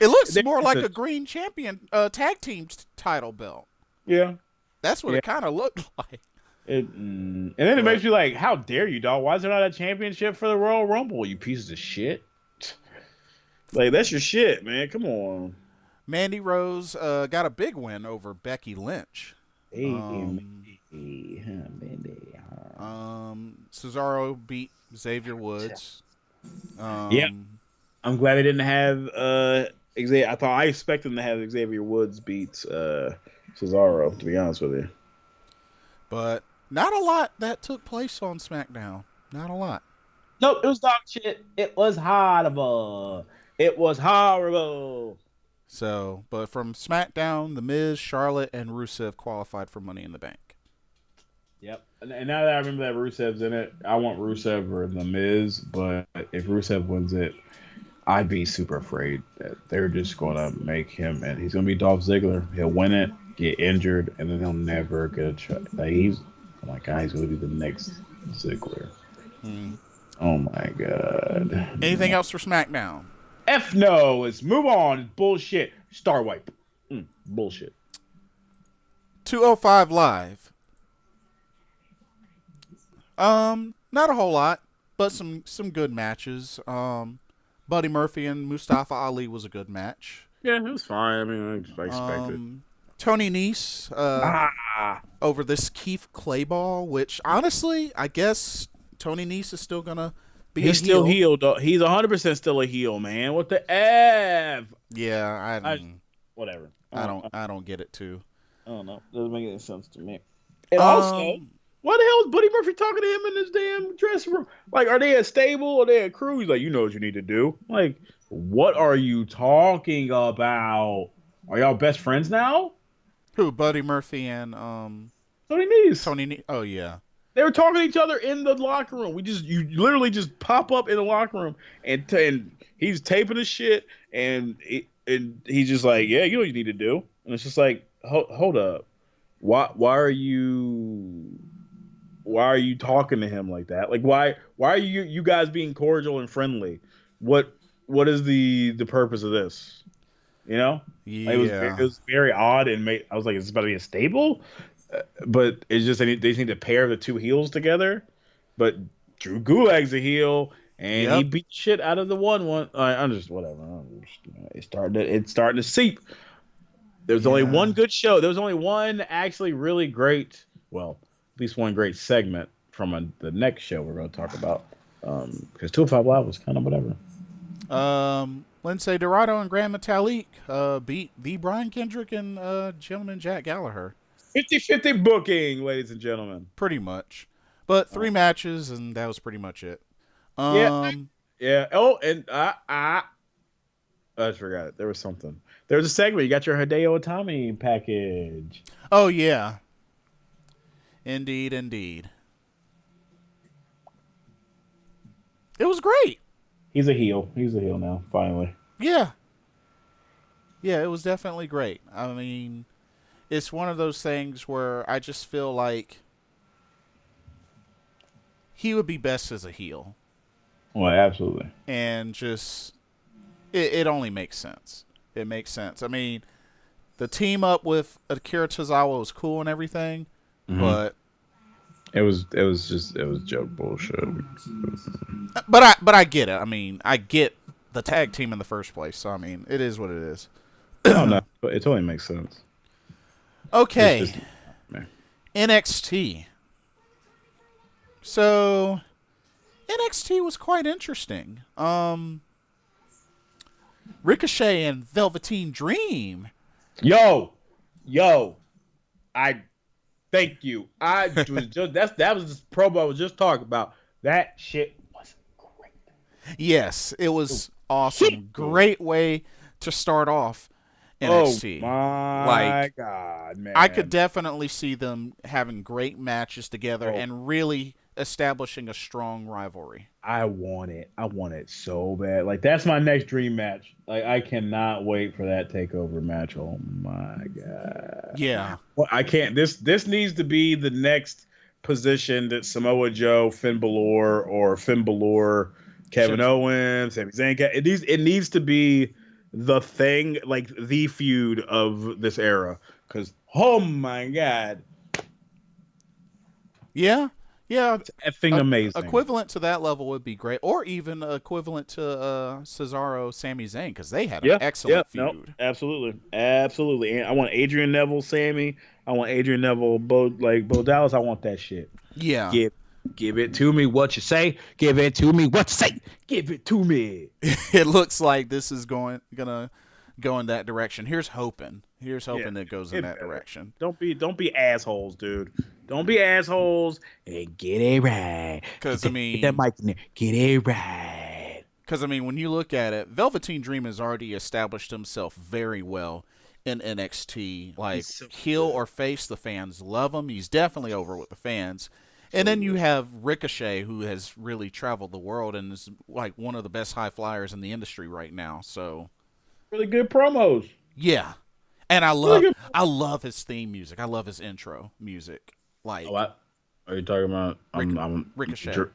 looks more like a green champion tag team title belt. Yeah. That's what it kind of looked like. And then it makes you like, how dare you, dog? Why is there not a championship for the Royal Rumble, you pieces of shit? Like, that's your shit, man. Come on. Mandy Rose got a big win over Becky Lynch. Hey, Um, Mandy. Cesaro beat Xavier Woods. Yeah, Um, I'm glad they didn't have Xavier. I expected them to have Xavier Woods beat Cesaro. To be honest with you. but not a lot that took place on SmackDown. Not a lot. Nope, it was dog shit. It was horrible. It was horrible. So, but from SmackDown, The Miz, Charlotte, and Rusev qualified for Money in the Bank. Yep. And now that I remember that Rusev's in it, I want Rusev or The Miz. But if Rusev wins it, I'd be super afraid that they're just gonna make him, and he's gonna be Dolph Ziggler. He'll win it, get injured, and then he'll never get a try. Like oh my god, he's gonna be the next Ziggler. Hmm. Oh my god. Anything else for SmackDown? F no. Let's move on. It's bullshit. Star wipe. Bullshit. 205 Live. Not a whole lot, but some good matches. Buddy Murphy and Mustafa Ali was a good match. Yeah, it was fine. I mean, I expected. Tony Nese over this Keith Clayball, which honestly, I guess Tony Nese is still gonna be. He's still heel, though. He's 100% still a heel, man. What the f? Yeah, Whatever. I don't get it too. I don't know. Doesn't make any sense to me. And also, why the hell is Buddy Murphy talking to him in this damn dressing room? Like, are they a stable? Are they a crew? He's like, you know what you need to do. Like, what are you talking about? Are y'all best friends now? Who? Buddy Murphy and Tony Nese. Tony Nese. Oh yeah. They were talking to each other in the locker room. You literally just pop up in the locker room and he's taping his shit and he's just like, yeah, you know what you need to do. And it's just like, hold up, why are you talking to him like that? Like, why are you guys being cordial and friendly? What is the purpose of this? You know, yeah, it was very odd and I was like, is this about to be a stable? But it's just they just need to pair the two heels together. But Drew Gulag's a heel, and he beat shit out of the one. I'm just whatever. It's starting to seep. There's only one good show. There was only one actually really great. Well, at least one great segment from the next show we're going to talk about. Because 205 Live was kind of whatever. Lindsay Dorado and Grand Metalik beat the Brian Kendrick and gentleman Jack Gallagher. 50-50 booking, ladies and gentlemen. Pretty much. But 3 matches, and that was pretty much it. Yeah. Oh, and I just forgot it. There was something. There was a segment. You got your Hideo Itami package. Oh, yeah. Indeed. It was great. He's a heel. He's a heel now, finally. Yeah. Yeah, it was definitely great. I mean, it's one of those things where I just feel like he would be best as a heel. Well, absolutely. And just, it only makes sense. It makes sense. I mean, the team up with Akira Tozawa was cool and everything, but it was joke bullshit. But I get it. I mean, I get the tag team in the first place. So I mean, it is what it is. No, but it totally makes sense. Okay. NXT. So NXT was quite interesting. Ricochet and Velveteen Dream. Yo, I thank you. I was just that was the promo I was just talking about. That shit was great. Yes, it was awesome. Great way to start off NXT. Oh my god, man! I could definitely see them having great matches together and really establishing a strong rivalry. I want it so bad. Like, that's my next dream match. Like, I cannot wait for that takeover match. Oh my god. Yeah. Well, I can't. This needs to be the next position that Samoa Joe, Finn Balor, or Finn Balor, Kevin Owens, Sami Zayn. It needs to be the thing, like the feud of this era. Because, oh my god. Yeah. Yeah, It's effing amazing. equivalent to that level would be great, or even equivalent to Cesaro, Sami Zayn, because they had an Yeah, yeah, excellent no, feud. absolutely, absolutely. And I want Adrian Neville, Sammy. I want Adrian Neville, Bo Dallas. I want that shit. Yeah, Give it to me. What you say? Give it to me. What you say? Give it to me. it looks like this is gonna go in that direction. Here's hoping. Here's hoping that it goes in that direction. Don't be assholes, dude. Don't be assholes and get it right. Because I mean, get that mic in there. Get it right. Because I mean, when you look at it, Velveteen Dream has already established himself very well in NXT. Like So heel or face, the fans love him. He's definitely over with the fans. And then you have Ricochet, who has really traveled the world and is like one of the best high flyers in the industry right now. So really good promos. yeah, and I love his theme music. I love his intro music. Like, What are you talking about? Ricochet.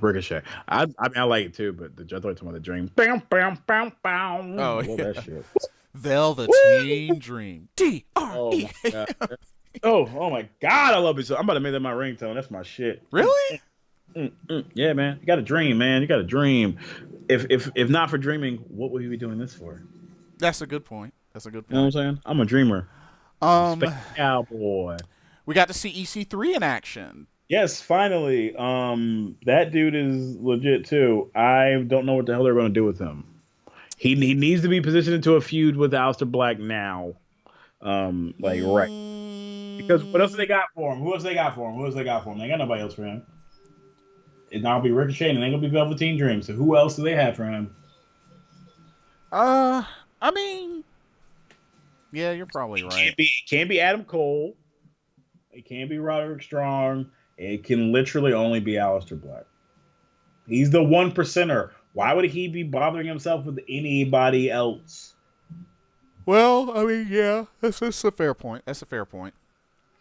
Ricochet. I mean, I like it too, but I thought you were talking about the dream. Bam, bam, bam, bam. Oh, I love yeah. that shit. Velveteen Dream. D-R-E. Oh my god. Oh my god, I love it. So I'm about to make that my ringtone. That's my shit. Really? Yeah, man. You got to dream, man. You got to dream. If not for dreaming, what would you be doing this for? That's a good point. That's a good You know point. what I'm saying? I'm a dreamer. Cowboy. We got to see EC3 in action. Yes, finally. That dude is legit too. I don't know what the hell they're going to do with him. He needs to be positioned into a feud with Aleister Black now. Right. Because what else they got for him? Who else they got for him? They ain't got nobody else for him. It's not gonna be Ricochet, and it ain't gonna be Velveteen Dream. So who else do they have for him? I mean, yeah, you're probably right. It can't be Adam Cole. It can't be Roderick Strong. It can literally only be Aleister Black. He's the 1%er. Why would he be bothering himself with anybody else? Well, I mean, yeah, that's a fair point. That's a fair point.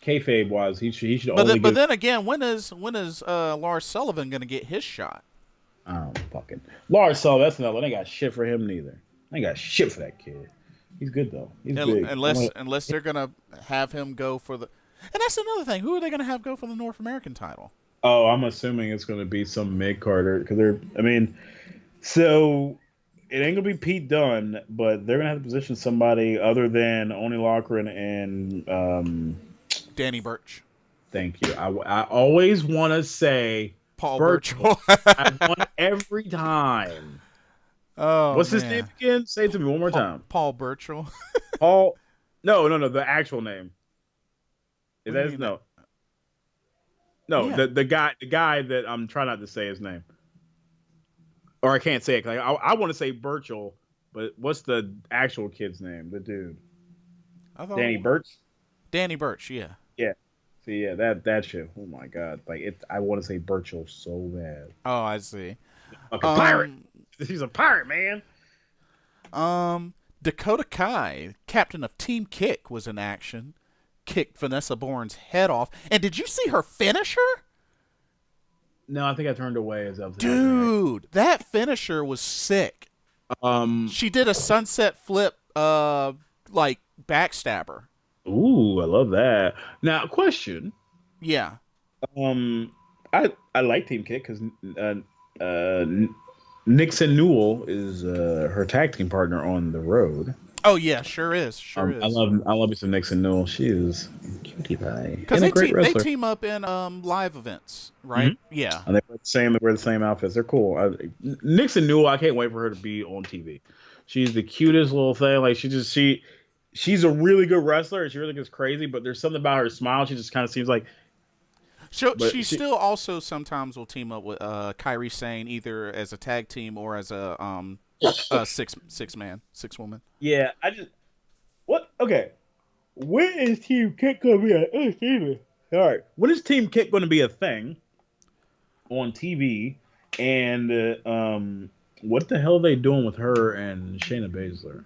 Kayfabe wise, he should But then again, when is Lars Sullivan gonna get his shot? Oh, fucking Lars Sullivan. That's another one. They got shit for him neither. They got shit for that kid. He's good though. He's big. Unless they're gonna have him go for the, and that's another thing. Who are they gonna have go for the North American title? Oh, I'm assuming it's gonna be some mid-carder because so it ain't gonna be Pete Dunne, but they're gonna have to position somebody other than Oni Lachlan and Danny Burch. Thank you. I always want to say Paul Burchill. I want every time. Oh, what's his name again? Say it to me one more time. Paul Burchill. Paul. No. The actual name. Is that his no? No, yeah. the guy that I'm trying not to say his name, or I can't say it. Like I want to say Burchill, but what's the actual kid's name? The dude. Danny Burch. Danny Burch. Yeah. Yeah. See, yeah, that shit. Oh my god, like I want to say Burchill so bad. Oh, I see. Pirate. He's a pirate, man. Dakota Kai, captain of Team Kick, was in action. Kicked Vanessa Bourne's head off. And did you see her finisher? No, I think I turned away as I was. Dude, that finisher was sick. She did a sunset flip, like backstabber. Ooh, I love that. Now, question. Yeah. I like Team Kick because Nixon Newell is her tag team partner on the road. Oh yeah, sure is. I love me some Nixon Newell. She is cutie pie. Because they team up in live events, right? Mm-hmm. Yeah. And they wear the same outfits. They're cool. Nixon Newell, I can't wait for her to be on TV. She's the cutest little thing. Like she's a really good wrestler. She really gets crazy, but there's something about her smile. She just kind of seems like. She still also sometimes will team up with Kairi Sane either as a tag team or as a six woman. Yeah, okay. When is Team Kick gonna be all right. When is Team Kick gonna be a thing on TV? And what the hell are they doing with her and Shayna Baszler?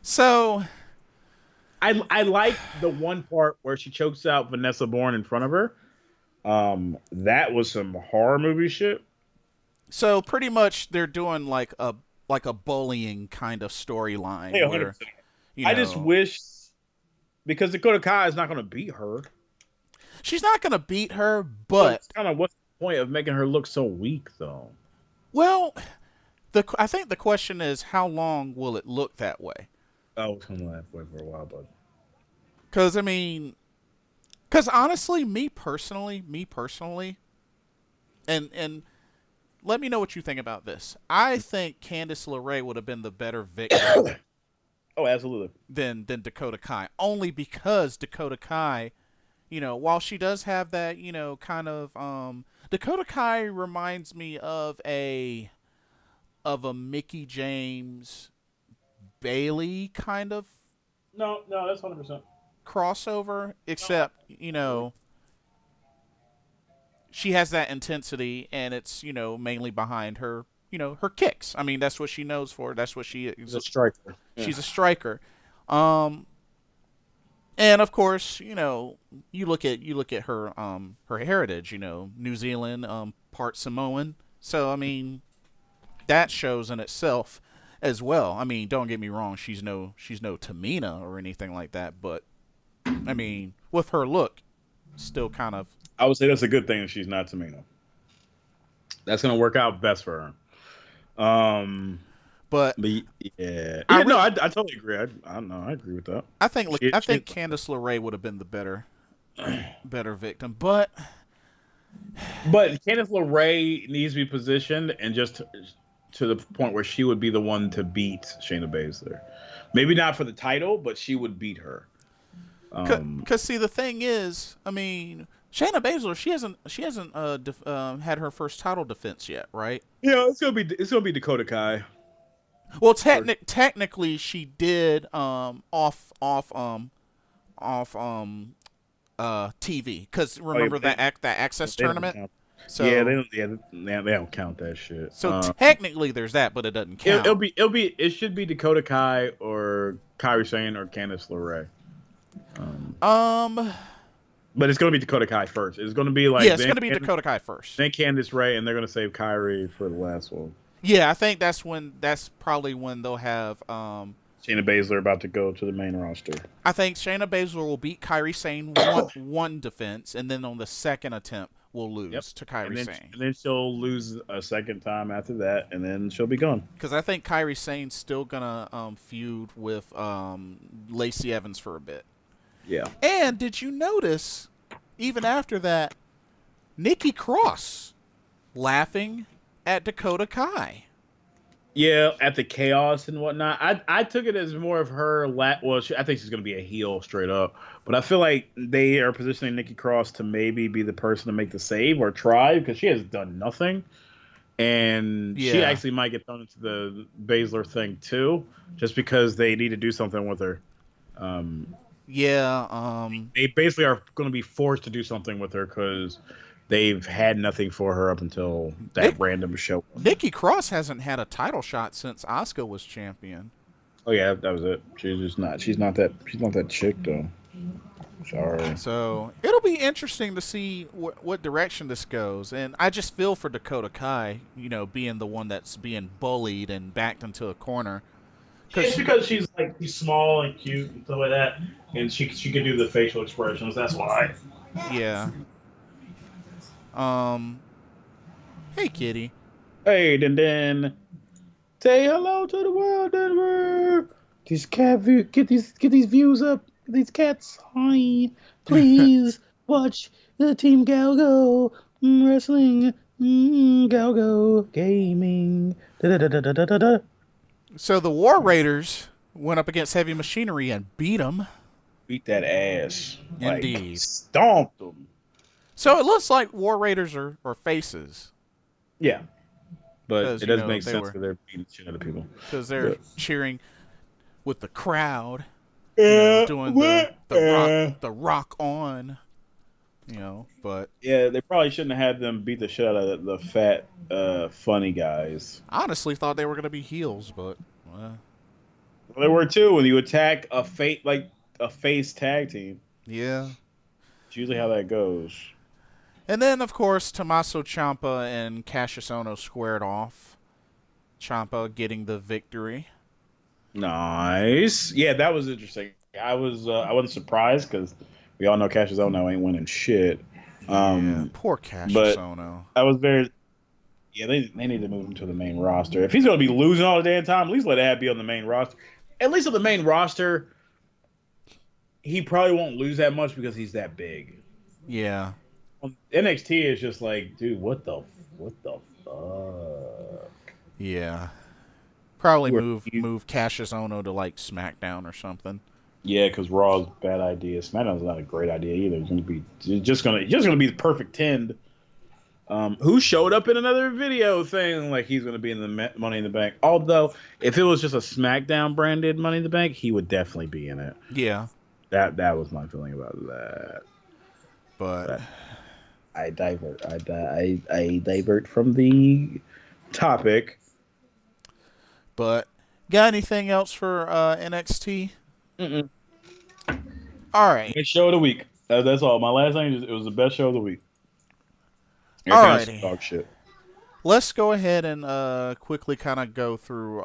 So I like the one part where she chokes out Vanessa Bourne in front of her. That was some horror movie shit. So pretty much they're doing like a bullying kind of storyline. Hey, where, I just wish, because Dakota Kai is not going to beat her. She's not going to beat her, but it's kind of point of making her look so weak, though? Well, I think the question is how long will it look that way? I was coming halfway for a while, but Because I mean, because honestly, me personally, and let me know what you think about this. I think Candice LeRae would have been the better victim oh, absolutely. than Dakota Kai, only because Dakota Kai, while she does have that, kind of Dakota Kai reminds me of a Mickey James Bailey kind of No, that's 100%. crossover, except, she has that intensity and it's, mainly behind her, her kicks. I mean, that's what she knows for. That's what she is. She's a striker. She's a striker. And of course, you look at her her heritage, New Zealand, part Samoan. So I mean, that shows in itself as well. I mean, don't get me wrong, she's no Tamina or anything like that, but I mean, with her look, still kind of. I would say that's a good thing that she's not Tamina. That's gonna work out best for her. But yeah, I totally agree. I don't know. I agree with that. I think Candice LeRae would have been the better victim, but Candice LeRae needs to be positioned and just to the point where she would be the one to beat Shayna Baszler. Maybe not for the title, but she would beat her. Because see, the thing is, I mean, Shayna Baszler, she hasn't had her first title defense yet, right? Yeah, it's gonna be Dakota Kai. Well, technically, she did off TV, because remember that Access tournament. So yeah, they don't count that shit. So technically, there's that, but it doesn't count. It should be Dakota Kai or Kairi Sane or Candice LeRae. But it's gonna be Dakota Kai first. It's gonna be like it's gonna be Dakota Kai first. Then Candice Ray, and they're gonna save Kairi for the last one. Yeah, I think that's probably when they'll have Shayna Baszler about to go to the main roster. I think Shayna Baszler will beat Kairi Sane one defense, and then on the second attempt will lose to Kairi Sane. And then she'll lose a second time after that, and then she'll be gone. Because I think Kairi Sane's still gonna feud with Lacey Evans for a bit. Yeah. And did you notice, even after that, Nikki Cross laughing at Dakota Kai? Yeah, at the chaos and whatnot. I took it as more of her. I think she's going to be a heel straight up. But I feel like they are positioning Nikki Cross to maybe be the person to make the save or try, because she has done nothing. And she actually might get thrown into the Baszler thing too, just because they need to do something with her. They basically are going to be forced to do something with her because they've had nothing for her up until that random show. Nikki Cross hasn't had a title shot since Asuka was champion. Oh yeah, that was it. She's not that chick though. Sorry. So it'll be interesting to see what direction this goes, and I just feel for Dakota Kai, being the one that's being bullied and backed into a corner. It's because she's small and cute and stuff like that, and she can do the facial expressions. That's why. Yeah. Hey, kitty. Hey, Den. Say hello to the world, Denver. Get these views up. Get these cats. Hi. Please watch the Team GOWGO Wrestling. GOWGO Gaming. Da-da-da-da-da-da. So the War Raiders went up against Heavy Machinery and beat them. Beat that ass. Indeed. Stomped them. So it looks like War Raiders are faces. Yeah. But it doesn't make sense because they're beating shit out of people. Because they're cheering with the crowd. Yeah. Doing the rock on. But yeah, they probably shouldn't have had them beat the shit out of the fat, funny guys. I honestly thought they were going to be heels, but well, they were too. When you attack a face tag team, yeah, it's usually how that goes. And then, of course, Tommaso Ciampa and Cassius Ohno squared off. Ciampa getting the victory. Nice. Yeah, that was interesting. I wasn't surprised because we all know Cassius Ohno ain't winning shit. Poor Cassius but Ohno. I was very. Yeah, they need to move him to the main roster. If he's going to be losing all the damn time, at least let Ab be on the main roster. At least on the main roster, he probably won't lose that much because he's that big. Yeah. NXT is just like, dude, what the fuck? Yeah. Probably move Cassius Ohno to like SmackDown or something. Yeah, because Raw's a bad idea. SmackDown's not a great idea either. It's just gonna be the perfect 10. Who showed up in another video thing like he's gonna be in the Money in the Bank. Although if it was just a SmackDown branded Money in the Bank, he would definitely be in it. Yeah. That was my feeling about that. But I divert. I divert from the topic. But got anything else for NXT? Mm-mm. All right. Best show of the week. That's all. My last thing is it was the best show of the week. All righty. Dog shit. Let's go ahead and quickly kind of go through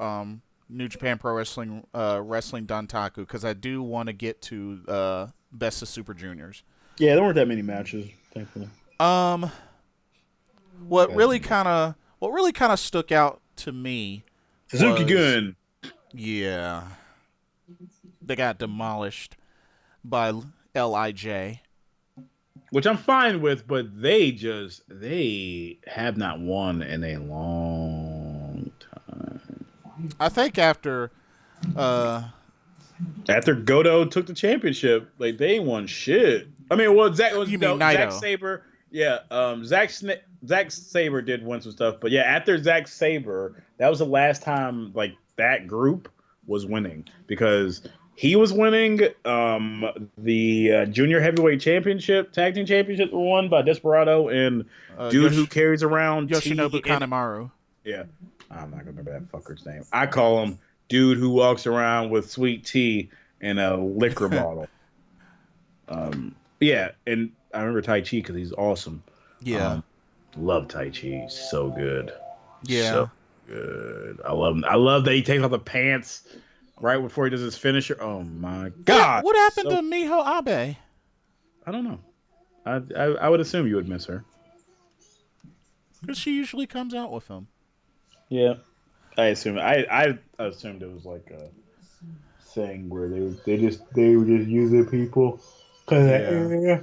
New Japan Pro Wrestling Wrestling Dontaku because I do want to get to Best of Super Juniors. Yeah, there weren't that many matches, thankfully. What really kind of stuck out to me, Suzuki Gun. Yeah, they got demolished by LIJ. Which I'm fine with, but they have not won in a long time. I think after Godo took the championship, like they ain't won shit. I mean, well, Zack Sabre, yeah, Zack Sabre did win some stuff, but yeah, after Zack Sabre, that was the last time like that group was winning because he was winning the Junior Heavyweight Championship, Tag Team Championship were won by Desperado and dude who carries around Yoshinobu Kanemaru. Yeah, I'm not gonna remember that fucker's name. I call him dude who walks around with sweet tea and a liquor bottle. Yeah, and I remember Tai Chi because he's awesome. Yeah, love Tai Chi, so good. Yeah, so good. I love him. I love that he takes off the pants right before he does his finisher. Oh my god! What happened to Miho Abe? I don't know. I would assume you would miss her because she usually comes out with him. Yeah, I assume. I assumed it was like a thing where they were just using people. Yeah.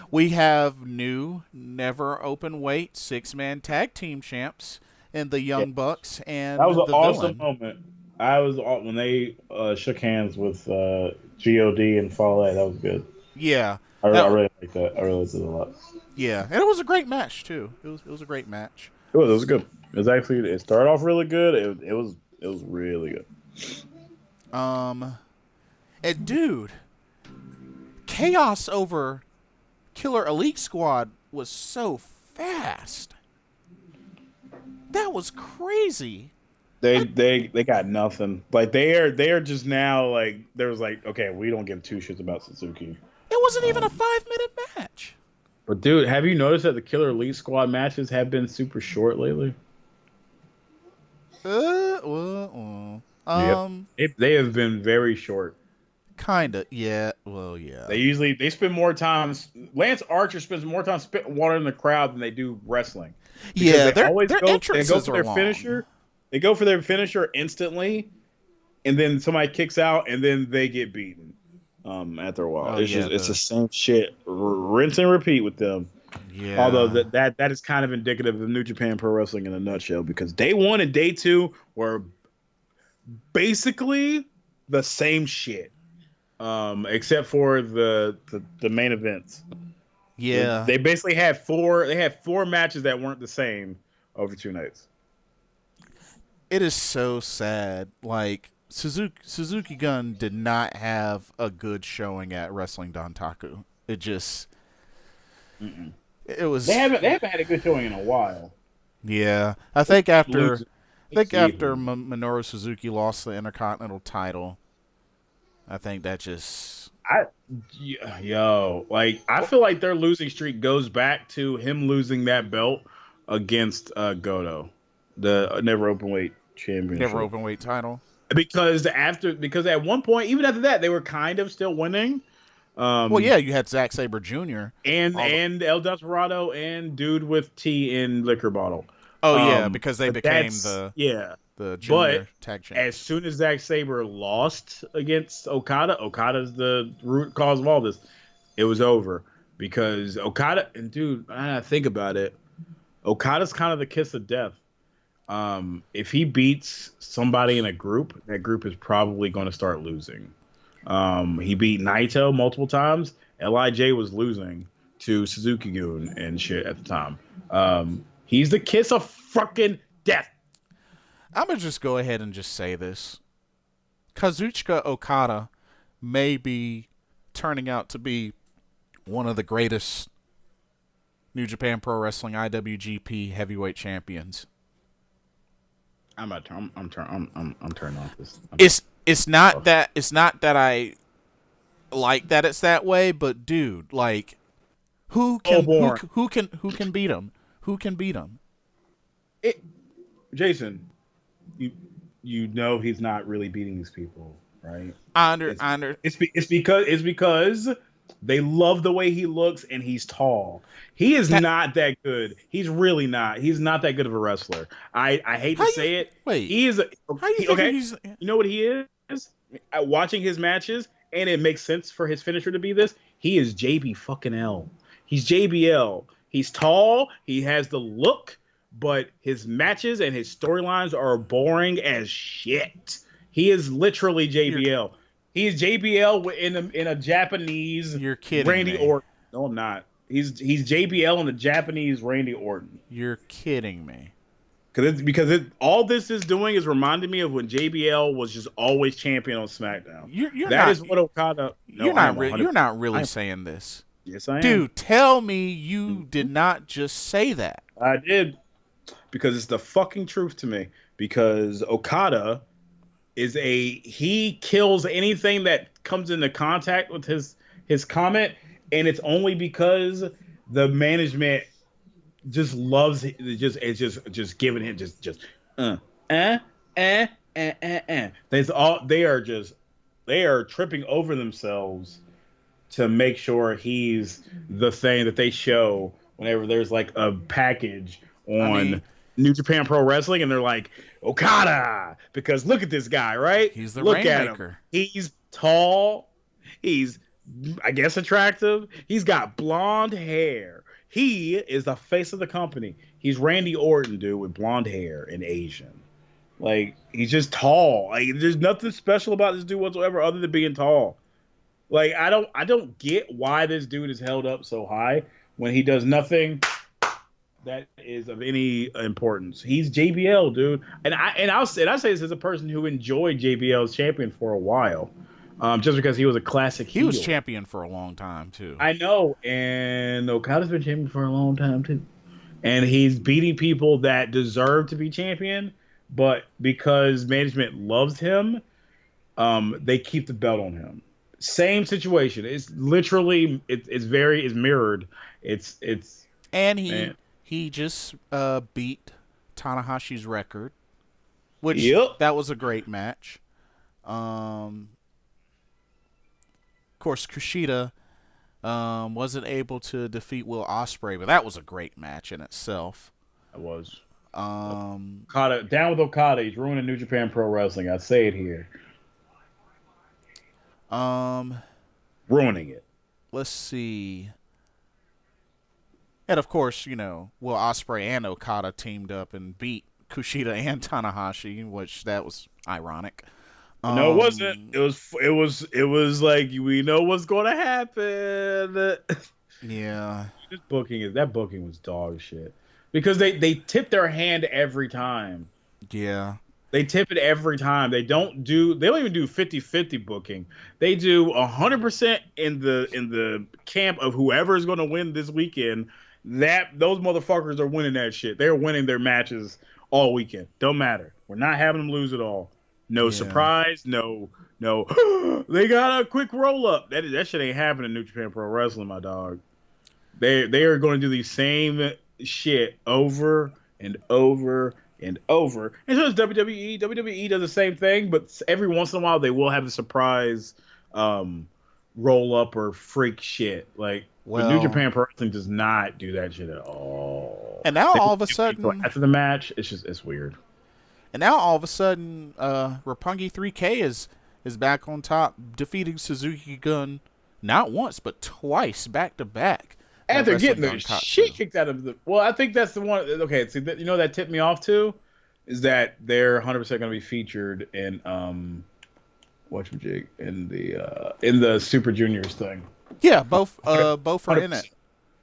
We have new never open weight 6-man tag team champs in the Young Bucks and that was an awesome Villain. moment. I was when they shook hands with God and Fale. That was good. Yeah, I really like that. I really liked it a lot. Yeah, and it was a great match too. It was a great match. It was good. It started off really good. It was really good. And dude, chaos over Killer Elite Squad was so fast. That was crazy. They got nothing. Like they are just now like there was like okay, we don't give two shits about Suzuki. It wasn't even a 5-minute match. But dude, have you noticed that the Killer Elite Squad matches have been super short lately? They have been very short. Kinda, yeah. Well, yeah. They spend more time. Lance Archer spends more time spitting water in the crowd than they do wrestling. Yeah, they always their entrances they go for their long. finisher. They go for their finisher instantly, and then somebody kicks out, and then they get beaten. After a while, it's the same shit, rinse and repeat with them. Yeah. Although that is kind of indicative of New Japan Pro Wrestling in a nutshell because day 1 and day 2 were basically the same shit, except for the main events. Yeah. They basically had four matches that weren't the same over 2 nights. It is so sad. Like Suzuki Gun did not have a good showing at Wrestling Dontaku. It just it was. They haven't had a good showing in a while. Yeah, I think after Minoru Suzuki lost the Intercontinental title, I think that just. I feel like their losing streak goes back to him losing that belt against Godo, the never openweight championship. Never openweight title. Because at one point, even after that, they were kind of still winning. Well, yeah, you had Zack Sabre Jr. and El Desperado and dude with tea in liquor bottle. Oh yeah, because they but became that's- the yeah. the But junior tag as champions. soon as Zack Sabre lost against Okada, Okada's the root cause of all this. It was over because Okada and dude, I think about it. Okada's kind of the kiss of death. If he beats somebody in a group, that group is probably going to start losing. He beat Naito multiple times. Lij was losing to Suzuki-gun and shit at the time. He's the kiss of fucking death. I'm gonna just go ahead and just say this: Kazuchika Okada may be turning out to be one of the greatest New Japan Pro Wrestling IWGP Heavyweight Champions. I'm turning off this. It's not that I like that it's that way, but dude, like, who can beat him? Who can beat him? Jason, you know he's not really beating these people, right? It's because they love the way he looks and he's tall. He is not that good. He's really not. He's not that good of a wrestler. I hate to say it. Wait, he is. Okay. He's... You know what he is? Watching his matches, and it makes sense for his finisher to be this. He is JB fucking L. He's JBL. He's tall. He has the look, but his matches and his storylines are boring as shit. He is literally JBL. He is JBL in a Japanese. You're kidding Randy me. Orton. No, I'm not. He's JBL in the Japanese Randy Orton. You're kidding me. Because all this is doing is reminding me of when JBL was just always champion on SmackDown. That is what Okada. No, you're not really saying this. Yes, I am. Dude, tell me you did not just say that. I did. Because it's the fucking truth to me. Because Okada he kills anything that comes into contact with his comment, and it's only because the management just loves it. Just giving him they are tripping over themselves to make sure he's the thing that they show whenever there's like a package on New Japan Pro Wrestling, and they're like, Okada, because look at this guy, right? He's the look Rainmaker. At him. He's tall. He's, I guess, attractive. He's got blonde hair. He is the face of the company. He's Randy Orton, dude, with blonde hair and Asian. Like, he's just tall. Like, there's nothing special about this dude whatsoever other than being tall. Like, I don't get why this dude is held up so high when he does nothing that is of any importance. He's JBL, dude. And I say this as a person who enjoyed JBL's champion for a while. Just because he was a classic heel. He was champion for a long time, too. I know, and Okada's been champion for a long time, too. And he's beating people that deserve to be champion, but because management loves him, they keep the belt on him. Same situation. It's literally, it's mirrored. And he just beat Tanahashi's record, which that was a great match. Of course, Kushida wasn't able to defeat Will Ospreay, but that was a great match in itself. It was. Okada, down with Okada. He's ruining New Japan Pro Wrestling. I say it here. Ruining it. Let's see. And of course, Will Ospreay and Okada teamed up and beat Kushida and Tanahashi, which that was ironic. No, it wasn't. It was like, we know what's going to happen. Yeah. That booking was dog shit. Because they tip their hand every time. Yeah. They tip it every time. They don't even do 50-50 booking. They do 100% in the camp of whoever is going to win this weekend. Those motherfuckers are winning that shit. They're winning their matches all weekend. Don't matter. We're not having them lose at all. No surprise. No. They got a quick roll up. That shit ain't happening in New Japan Pro Wrestling, my dog. They are going to do the same shit over and over and over. And so does WWE. WWE does the same thing, but every once in a while they will have a surprise roll up or freak shit. Like, but New Well, Japan Pro Wrestling does not do that shit at all. and now They all of a do people sudden, after the match, it's weird. Roppongi 3K is back on top, defeating Suzuki Gun not once but twice back to back. And they're getting the shit kicked out of them. Well, I think that's the one. Okay, see, you know that tipped me off too, is that they're 100% going to be featured in whatchamajig in the Super Juniors thing. Yeah, both are in it.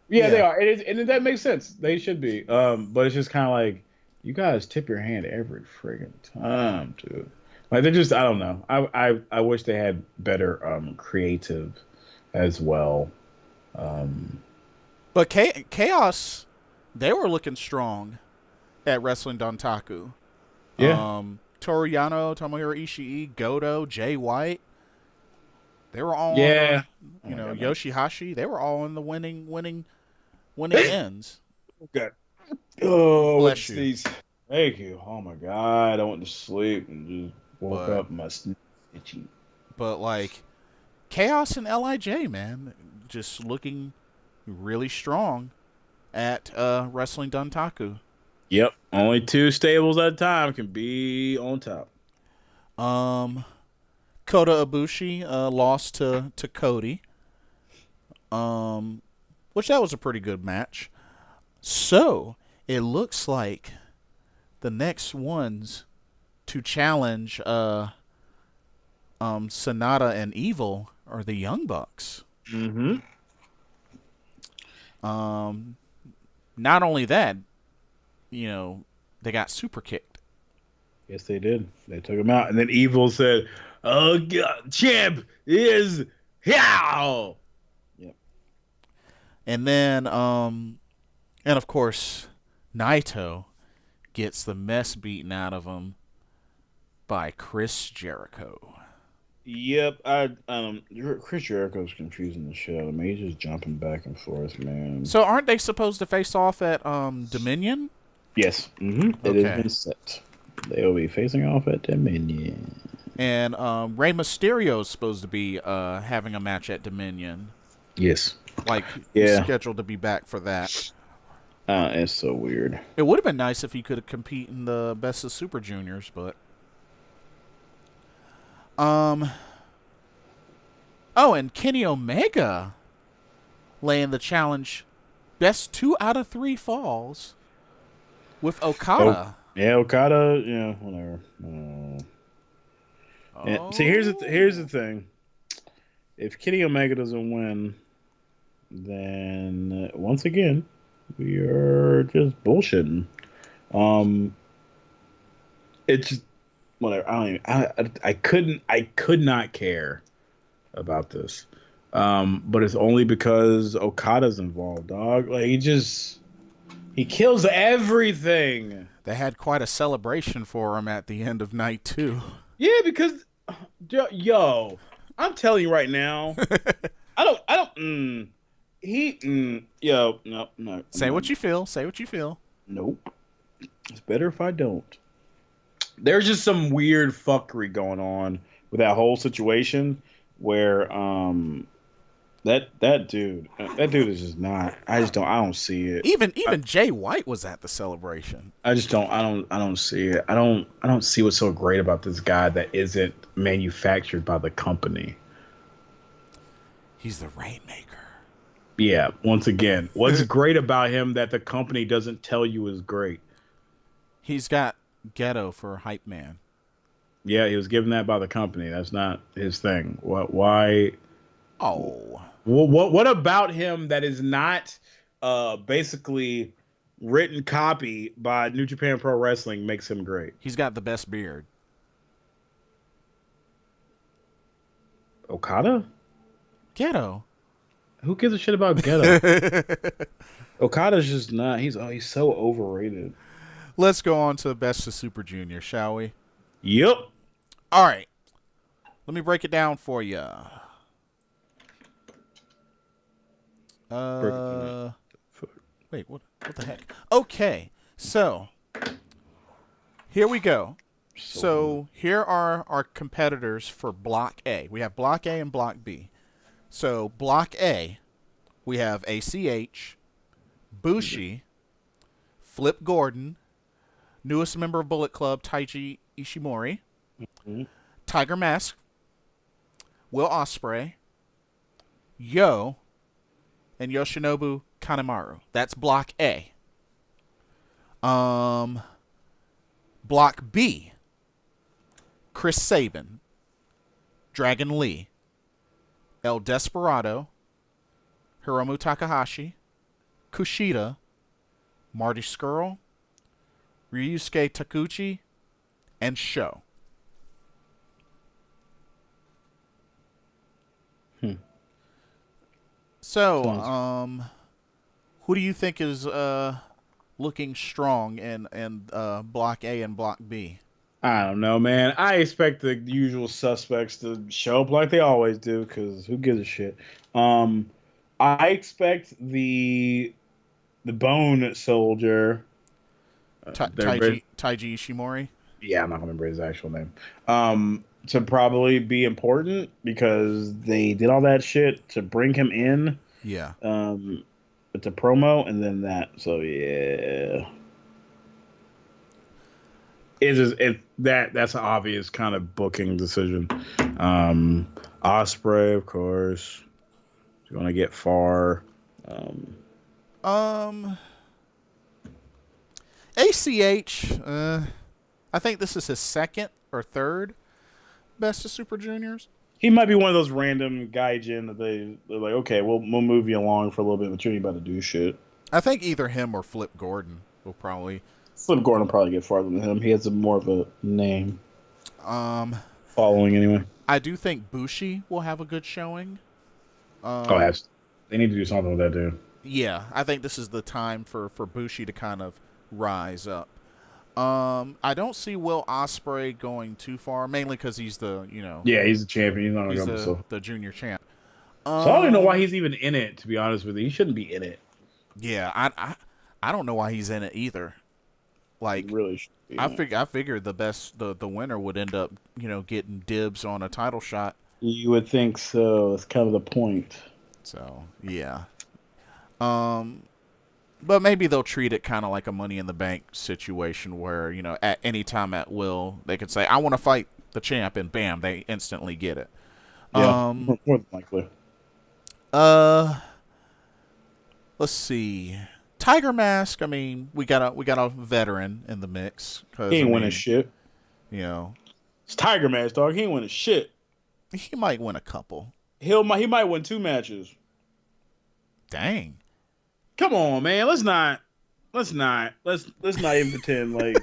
Yeah, they are. And that makes sense. They should be. But it's just kind of like, you guys tip your hand every friggin' time, dude. Like, they're just, I don't know. I wish they had better creative as well. But Chaos, they were looking strong at Wrestling Dontaku. Yeah. Toru Yano, Tomohiro Ishii, Goto, Jay White. They were all Yoshihashi. They were all in the winning ends. Okay. Oh, bless you. Thank you. Oh my God, I went to sleep and just woke up and my stomach itchy. But like, Chaos and LIJ, man, just looking really strong at Wrestling Dontaku. Yep, only 2 stables at a time can be on top. Kota Ibushi lost to Cody. Which that was a pretty good match. So it looks like the next ones to challenge Sonata and Evil are the Young Bucks. Mm-hmm. Not only that, they got super kicked. Yes, they did. They took him out, and then Evil said, "Oh God, champ is here." Yep. And then, and of course, Naito gets the mess beaten out of him by Chris Jericho. Yep, Chris Jericho's confusing the shit out of me. He's just jumping back and forth, man. So aren't they supposed to face off at Dominion? Yes. Mm-hmm. It has been set. They will be facing off at Dominion. And Rey Mysterio is supposed to be having a match at Dominion. Yes. Like, he's scheduled to be back for that. It's so weird. It would have been nice if he could have competed in the Best of Super Juniors, but... Oh, and Kenny Omega laying the challenge best 2 out of 3 falls with Okada. Yeah, Okada, whatever. And see, here's the thing. If Kenny Omega doesn't win, then once again, we are just bullshitting. It's just, whatever. I could not care about this. But it's only because Okada's involved, dog. Like, he kills everything. They had quite a celebration for him at the end of night 2. Yeah, because I'm telling you right now, no. Say what you feel. Say what you feel. Nope. It's better if I don't. There's just some weird fuckery going on with that whole situation where that dude is just not. I don't see it. Even Jay White was at the celebration. I don't see it. I don't see what's so great about this guy that isn't manufactured by the company. He's the Rainmaker. Yeah, once again, what's great about him that the company doesn't tell you is great? He's got Ghetto for hype man. Yeah, he was given that by the company. That's not his thing. Why? Oh. What about him that is not basically written copy by New Japan Pro Wrestling makes him great? He's got the best beard. Okada? Ghetto. Who gives a shit about Ghetto? Okada's just not. He's so overrated. Let's go on to the Best of Super Junior, shall we? Yep. All right. Let me break it down for you. Wait, what the heck? Okay, so here we go. So here are our competitors for Block A. We have Block A and Block B. So Block A, we have ACH, Bushi, Flip Gordon, newest member of Bullet Club, Taiji Ishimori, Tiger Mask, Will Ospreay, Yo, and Yoshinobu Kanemaru. That's Block A. Block B, Chris Sabin, Dragon Lee, El Desperado, Hiromu Takahashi, Kushida, Marty Scurll, Ryusuke Taguchi, and Sho. So, who do you think is looking strong in Block A and Block B? I don't know, man. I expect the usual suspects to show up like they always do, because who gives a shit? I expect the Bone Soldier. Taiji Ishimori? Yeah, I'm not going to remember his actual name. To probably be important because they did all that shit to bring him in. Yeah. It's a promo and then that. So yeah, that's an obvious kind of booking decision. Ospreay, of course, is going to get far. ACH. I think this is his second or third best of Super Juniors. He might be one of those random gaijin that they're like, okay, we'll move you along for a little bit, but you ain't about to do shit. I think either him or Flip Gordon will probably. Flip Gordon will probably get farther than him. He has more of a name. Following anyway. I do think Bushi will have a good showing. They need to do something with that dude. Yeah, I think this is the time for Bushi to kind of rise up. I don't see Will Ospreay going too far, mainly because he's the, Yeah, he's the champion. He's not going to go the junior champ. So I don't even know why he's even in it, to be honest with you. He shouldn't be in it. Yeah, I don't know why he's in it either. Like, he really should be I figured the winner would end up, getting dibs on a title shot. You would think so. That's kind of the point. So, yeah. But maybe they'll treat it kind of like a Money in the Bank situation where, at any time at will, they could say, I want to fight the champ, and bam, they instantly get it. Yeah, more than likely. Let's see. Tiger Mask, I mean, we got a veteran in the mix. He ain't winning shit. It's Tiger Mask, dog. He ain't winning shit. He might win a couple. He might win 2 matches. Dang. Come on, man. Let's not even pretend like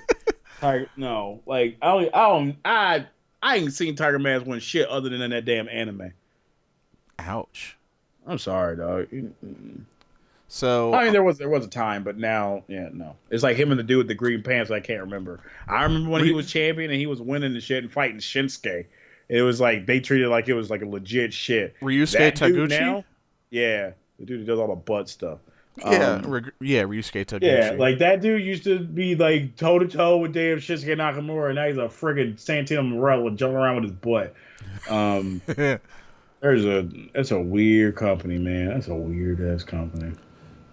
Tiger. No, like I ain't seen Tiger Mask win shit other than in that damn anime. Ouch. I'm sorry, dog. So I mean, there was a time, but now, yeah, no. It's like him and the dude with the green pants. I can't remember. I remember when he was champion and he was winning the shit and fighting Shinsuke. It was like they treated it like it was like a legit shit. Ryusuke Taguchi. Now, yeah, the dude who does all the butt stuff. Ryusuke Taguchi. Yeah, like that dude used to be like toe to toe with damn Shinsuke Nakamura, and now he's a friggin' Santino Morello jumping around with his butt. That's a weird company, man. That's a weird ass company.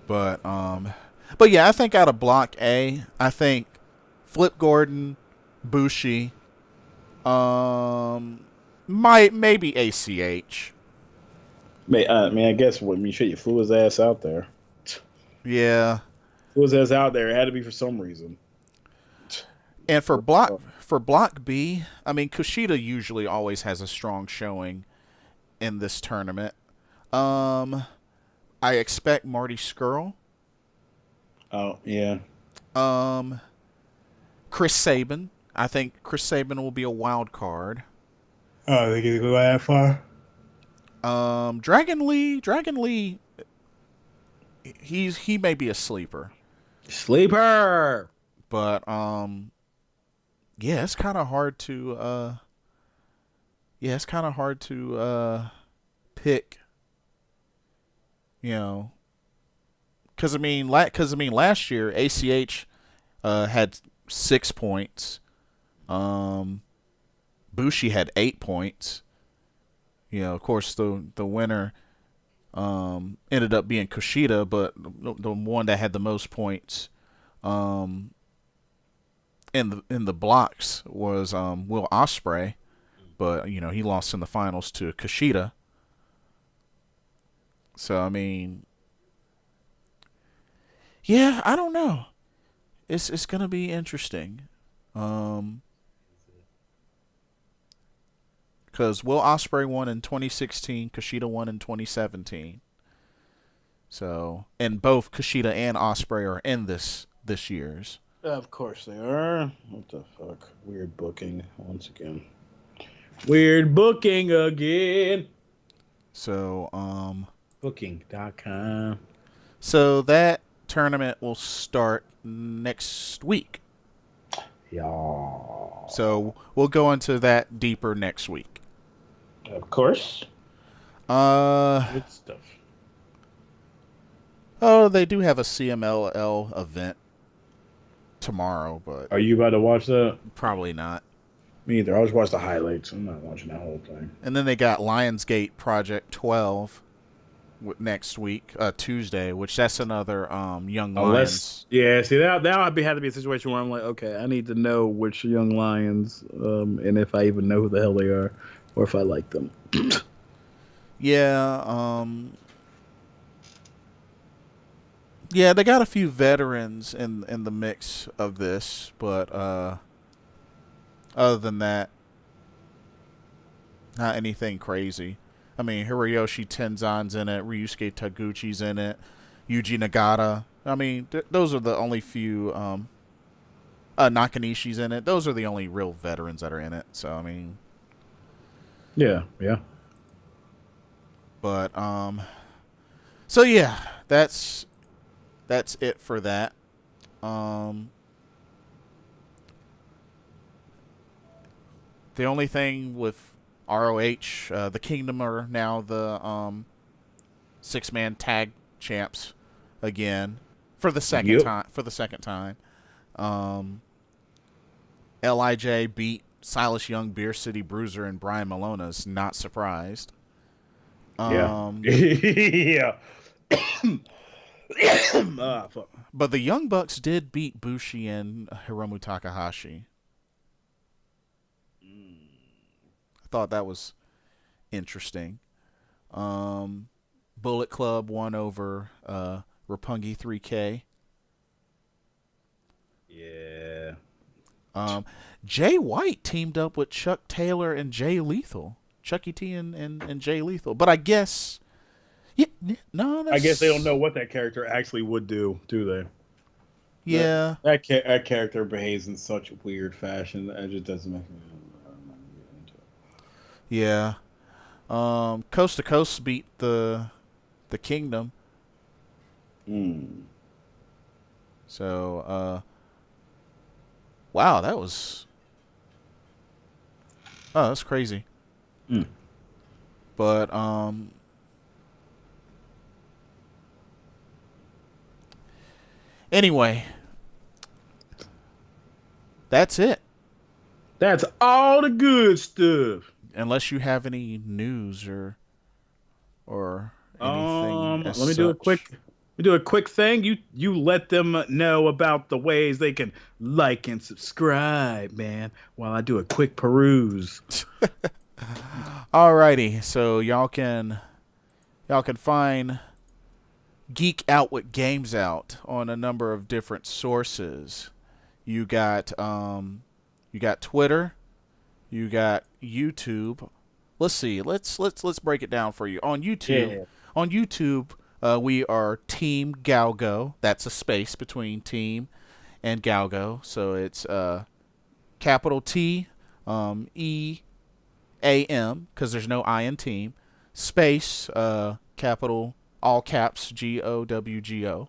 But yeah, I think out of Block A, I think Flip Gordon, Bushi, maybe ACH. I guess you flew his ass out there. Yeah. Flew his ass out there. It had to be for some reason. And for Block B, I mean, Kushida usually always has a strong showing in this tournament. I expect Marty Scurll. Oh, yeah. Chris Sabin. I think Chris Sabin will be a wild card. Oh, they gonna go that far? Dragon Lee, he may be a sleeper. Sleeper. But yeah, it's kind of hard to pick. Because I mean, last year ACH had 6 points. Bushi had 8 points. Of course, the winner ended up being Kushida, but the one that had the most points in the blocks was Will Ospreay, but he lost in the finals to Kushida. So I mean, yeah, I don't know. It's gonna be interesting. Because Will Ospreay won in 2016, Kushida won in 2017. So, and both Kushida and Ospreay are in this year's. Of course they are. What the fuck? Weird booking once again. Weird booking again. So, Booking.com. So that tournament will start next week. Yeah. So we'll go into that deeper next week. Of course. Good stuff. Oh, they do have a CMLL event tomorrow, but Are you about to watch that? probably not. Me either. I just watched the highlights. I'm not watching that whole thing. And then they got Lionsgate Project 12 next week, Tuesday, which that's another Young Lions. Yeah, see that had to be a situation where I'm like, okay, I need to know which Young Lions, and if I even know who the hell they are, or if I like them. Yeah, yeah, they got a few veterans in the mix of this, but other than that, not anything crazy. I mean, Hiroyoshi Tenzan's in it, Ryusuke Taguchi's in it, Yuji Nagata. I mean, those are the only few. Nakanishi's in it. Those are the only real veterans that are in it. So I mean, Yeah. but so yeah, that's it for that. The only thing with ROH, the Kingdom are now the 6-man tag champs again for the second time. For the second time, LIJ beat Silas Young, Beer City Bruiser, and Brian Malona's. Not surprised. Yeah. Fuck. But the Young Bucks did beat Bushi and Hiromu Takahashi. I thought that was interesting. Bullet Club won over Roppongi 3K. Yeah. Jay White teamed up with Chuck Taylor and Jay Lethal. Chucky T and Jay Lethal. But I guess... Yeah, no, I guess they don't know what that character actually would do they? Yeah. That character behaves in such weird fashion that it just doesn't make me... Yeah. Coast to Coast beat the Kingdom. So, wow, that was... Oh, that's crazy. But, anyway, that's it. That's all the good stuff. Unless you have any news or anything. Let me do a quick thing. You let them know about the ways they can like and subscribe, man, while I do a quick peruse. Alrighty, so y'all can find Geek Out with Games Out on a number of different sources. You got Twitter, you got YouTube. Let's see. Let's break it down for you. On YouTube, we are Team GOWGO. That's a space between Team and GOWGO. So it's capital T E A M, because there's no I in Team, space capital all caps GOWGO.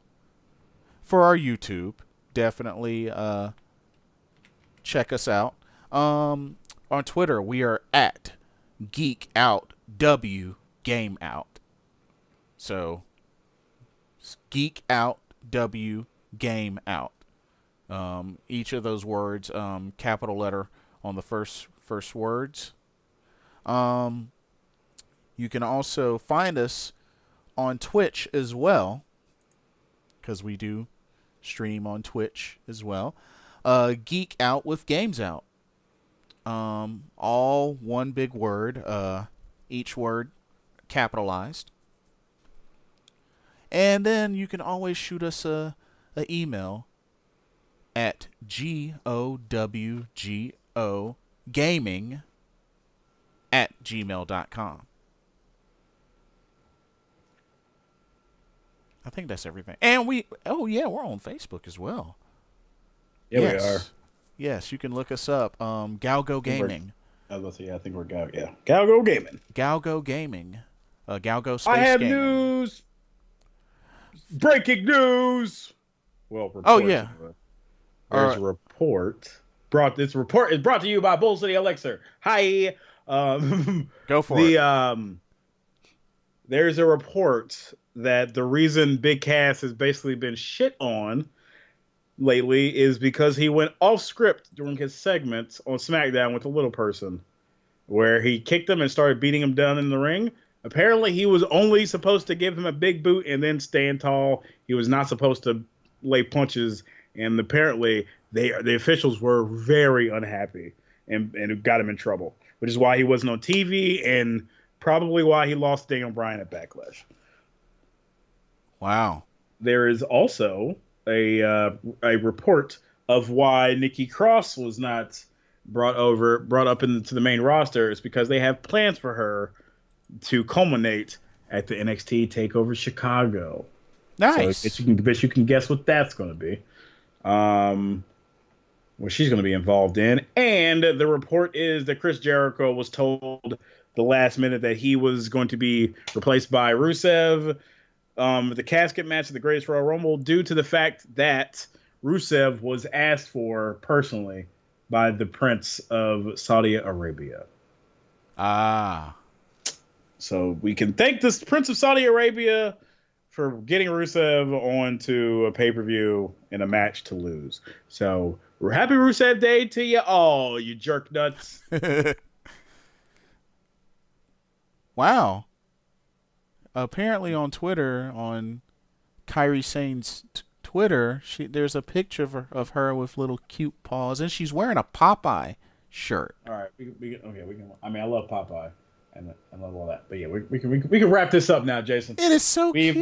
For our YouTube, definitely check us out. On Twitter, we are at Geek Out W Game Out. So Geek Out W Game Out. Each of those words, capital letter on the first words. You can also find us on Twitch as well, because we do stream on Twitch as well. Geek Out with Games Out. All one big word, each word capitalized. And then you can always shoot us an email at GOWGOgaming@gmail.com. I think that's everything. And we're on Facebook as well. Yeah, yes. we are. Yes, you can look us up. GOWGO Gaming. I was I think we're GOWGO Gaming. GOWGO Gaming. GOWGO Space I have Gaming. news. Breaking news. Well, oh yeah. There's a report. This report is brought to you by Bull City Elixir. Hi. Go for it. There's a report that the reason Big Cass has basically been shit on lately is because he went off script during his segments on SmackDown with the little person, where he kicked him and started beating him down in the ring. Apparently, he was only supposed to give him a big boot and then stand tall. He was not supposed to lay punches, and apparently, the officials were very unhappy and it got him in trouble, which is why he wasn't on TV and probably why he lost Daniel Bryan at Backlash. Wow. There is also a report of why Nikki Cross was not brought up into the main roster. It's because they have plans for her to culminate at the NXT TakeOver Chicago. Nice. So you can guess what that's going to be. What she's going to be involved in. And the report is that Chris Jericho was told the last minute that he was going to be replaced by Rusev. The casket match at the Greatest Royal Rumble, due to the fact that Rusev was asked for personally by the Prince of Saudi Arabia. Ah. So we can thank this Prince of Saudi Arabia for getting Rusev onto a pay-per-view in a match to lose. So happy Rusev Day to you all, you jerk nuts. Wow. Apparently on Twitter, on Kairi Sane's Twitter, there's a picture of her with little cute paws, and she's wearing a Popeye shirt. All right, we can. I mean, I love Popeye, and I love all that. But yeah, we can wrap this up now, Jason. It is so cute.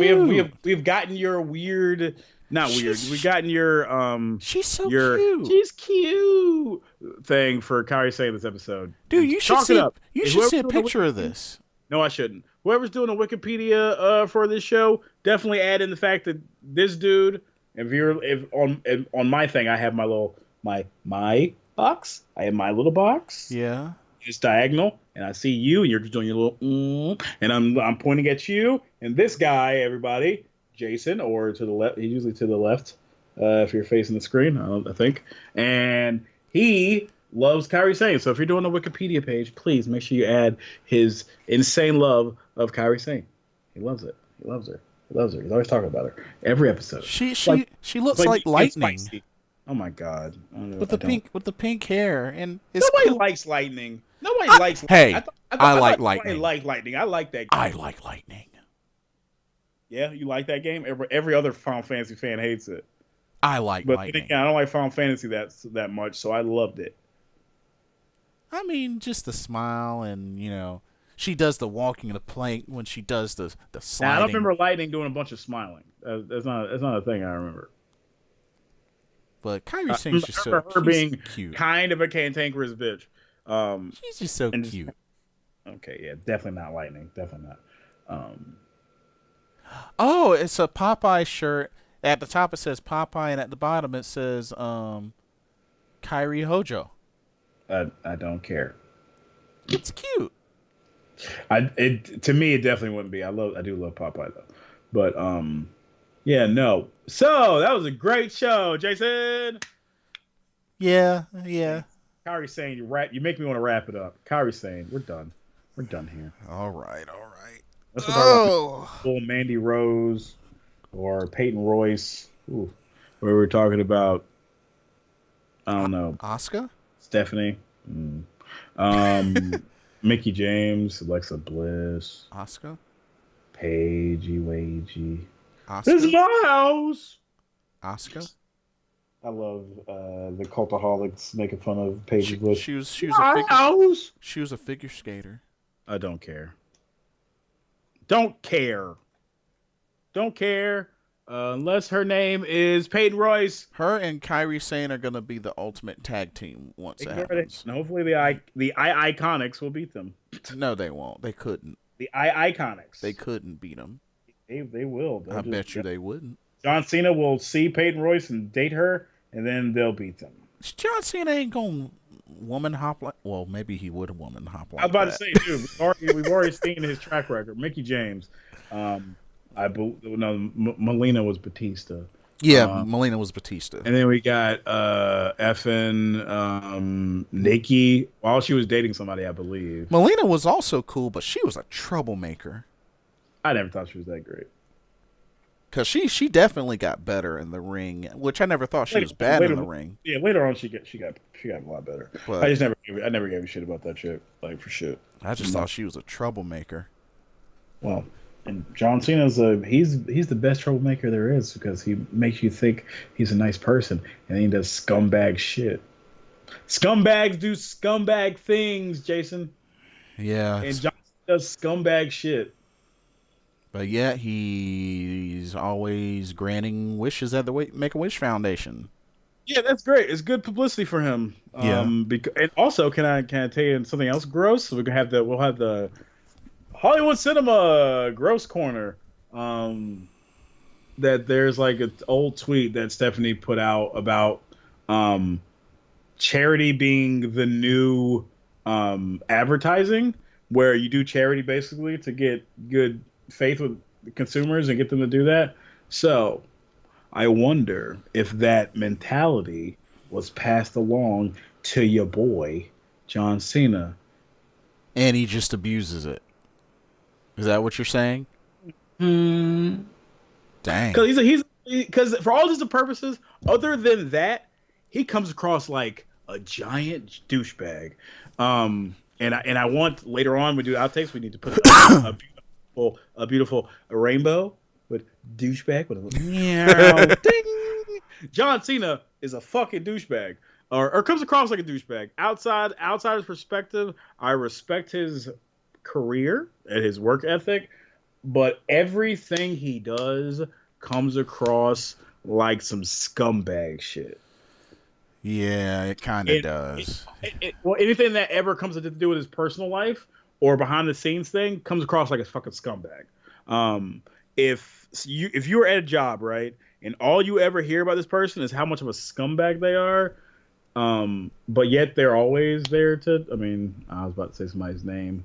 We've gotten your weird, not weird. We've gotten your She's so cute. She's cute thing for Kairi Sane this episode. Dude, you should see. Up. You should see a picture of this. No, I shouldn't. Whoever's doing the Wikipedia for this show, definitely add in the fact that this dude, if on my thing, I have my little my box. I have my little box. Yeah. It's diagonal, and I see you, and you're just doing your little and I'm pointing at you, and this guy, everybody, Jason, or to the left, he's usually to the left, if you're facing the screen, I think, and he loves Kairi Sane. So if you're doing a Wikipedia page, please make sure you add his insane love of Kairi Sane. He loves it. He loves her. He loves her. He's always talking about her every episode. She looks like lightning. Oh my god! With the pink hair, and nobody likes lightning. Nobody likes. Hey, I like lightning. I like lightning. I like that game. I like lightning. Yeah, you like that game. Every other Final Fantasy fan hates it. I like lightning. Again, I don't like Final Fantasy that much, so I loved it. I mean, just the smile, and she does the walking the plank when she does the sliding. Now, I don't remember Lightning doing a bunch of smiling. That's not a thing I remember. But Kairi Sane's just so her being cute. Kind of a cantankerous bitch. She's just so cute. Okay, yeah, definitely not Lightning. Definitely not. Oh, it's a Popeye shirt. At the top it says Popeye, and at the bottom it says Kairi Hojo. I don't care. It's cute. To me, it definitely wouldn't be. I do love Popeye though, but yeah, no. So that was a great show, Jason. Yeah. Kairi Sane, you make me want to wrap it up. Kairi Sane, we're done. We're done here. All right. Let's talk about Mandy Rose or Peyton Royce. Ooh, where we're talking about. I don't know. Asuka? Stephanie. Mickey James, Alexa Bliss. Asuka? Pagey wagey. Oscar? This is my house. Oscar? I love the cultaholics making fun of Paige Bush. She was a figure skater. I don't care. Don't care. Unless her name is Peyton Royce. Her and Kairi Sane are gonna be the ultimate tag team once it happens. And hopefully the Iconics will beat them. No, they won't. They couldn't. The Iconics. They couldn't beat them. They will. I bet you they wouldn't. John Cena will see Peyton Royce and date her, and then they'll beat them. John Cena ain't gonna woman hop like. Well, maybe he would woman hop like. I was about to say, dude, we've already seen his track record. Mickey James, Melina was Batista. Yeah, Melina was Batista. And then we got Nikki while she was dating somebody, I believe. Melina was also cool, but she was a troublemaker. I never thought she was that great. Because she definitely got better in the ring, which I never thought she was bad in the ring. Yeah, later on she got a lot better. But I never gave a shit about that chick, like for shit. I just thought she was a troublemaker. Well, and John Cena's he's the best troublemaker there is because he makes you think he's a nice person, and then he does scumbag shit. Scumbags do scumbag things, Jason. Yeah, and John Cena does scumbag shit. But yeah, he's always granting wishes at the Make-A-Wish Foundation. Yeah, that's great. It's good publicity for him. Yeah. And also, can I tell you something else gross? We'll have the Hollywood Cinema Gross Corner. That there's like an old tweet that Stephanie put out about charity being the new advertising, where you do charity basically to get good faith with consumers and get them to do that. So I wonder if that mentality was passed along to your boy John Cena, and he just abuses it. Is that what you're saying? Dang. Because for all intents and purposes, other than that, he comes across like a giant douchebag. And I want later on we do outtakes. We need to put a beautiful rainbow with douchebag with a little ding. John Cena is a fucking douchebag, or comes across like a douchebag. Outside his perspective, I respect his career and his work ethic, but everything he does comes across like some scumbag shit. Yeah, it kind of does. Well, anything that ever comes to do with his personal life or behind the scenes thing comes across like a fucking scumbag. If you're at a job, right, and all you ever hear about this person is how much of a scumbag they are, but yet they're always there to. I mean, I was about to say somebody's name.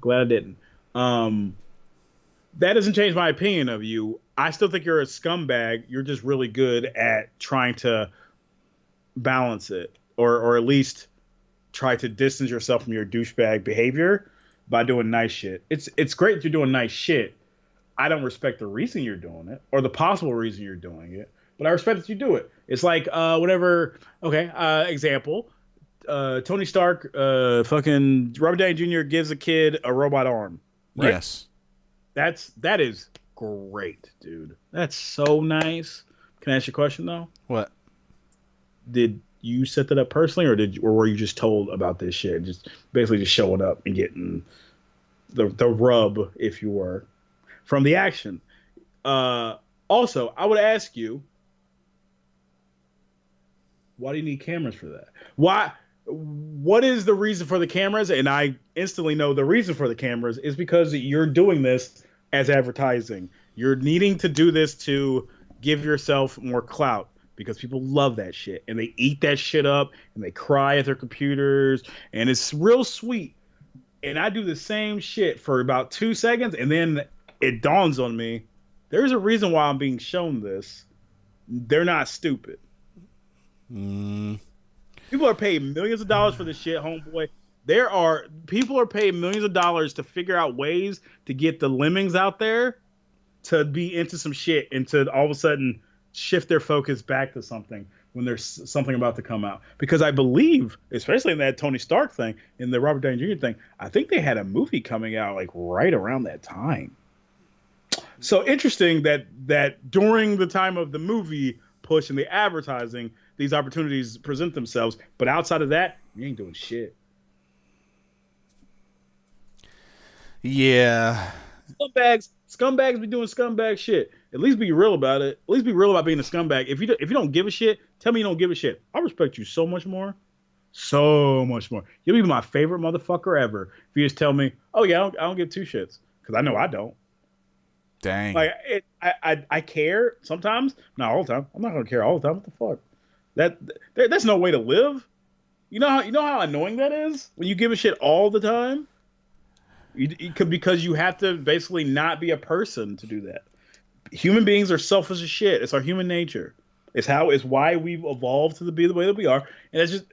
Glad I didn't. That doesn't change my opinion of you. I still think you're a scumbag. You're just really good at trying to balance it, or at least try to distance yourself from your douchebag behavior by doing nice shit. It's great that you're doing nice shit. I don't respect the reason you're doing it or the possible reason you're doing it, but I respect that you do it. It's like whatever. Okay, example. Tony Stark, fucking Robert Downey Jr. gives a kid a robot arm. Right? Yes. That is great, dude. That's so nice. Can I ask you a question though? What? Did you set that up personally, or were you just told about this shit? Just basically just showing up and getting the rub, if you were, from the action. Also, I would ask you, why do you need cameras for that? What is the reason for the cameras? And I instantly know the reason for the cameras is because you're doing this as advertising. You're needing to do this to give yourself more clout because people love that shit and they eat that shit up and they cry at their computers and it's real sweet. And I do the same shit for about 2 seconds and then it dawns on me, there's a reason why I'm being shown this. They're not stupid. People are paying millions of dollars for this shit, homeboy. People are paying millions of dollars to figure out ways to get the lemmings out there to be into some shit and to all of a sudden shift their focus back to something when there's something about to come out. Because I believe, especially in that Tony Stark thing, in the Robert Downey Jr. thing, I think they had a movie coming out like right around that time. So interesting that during the time of the movie push and the advertising, these opportunities present themselves. But outside of that, you ain't doing shit. Yeah. Scumbags be doing scumbag shit. At least be real about it. At least be real about being a scumbag. If you don't give a shit, tell me you don't give a shit. I respect you so much more. So much more. You'll be my favorite motherfucker ever if you just tell me, oh yeah, I don't give two shits. Because I know I don't. Dang. Like I care sometimes, not all the time. I'm not gonna care all the time. What the fuck? That's no way to live. You know how annoying that is when you give a shit all the time. You could, because you have to basically not be a person to do that. Human beings are selfish as shit. It's our human nature. It's why we've evolved to be the way that we are. And it's just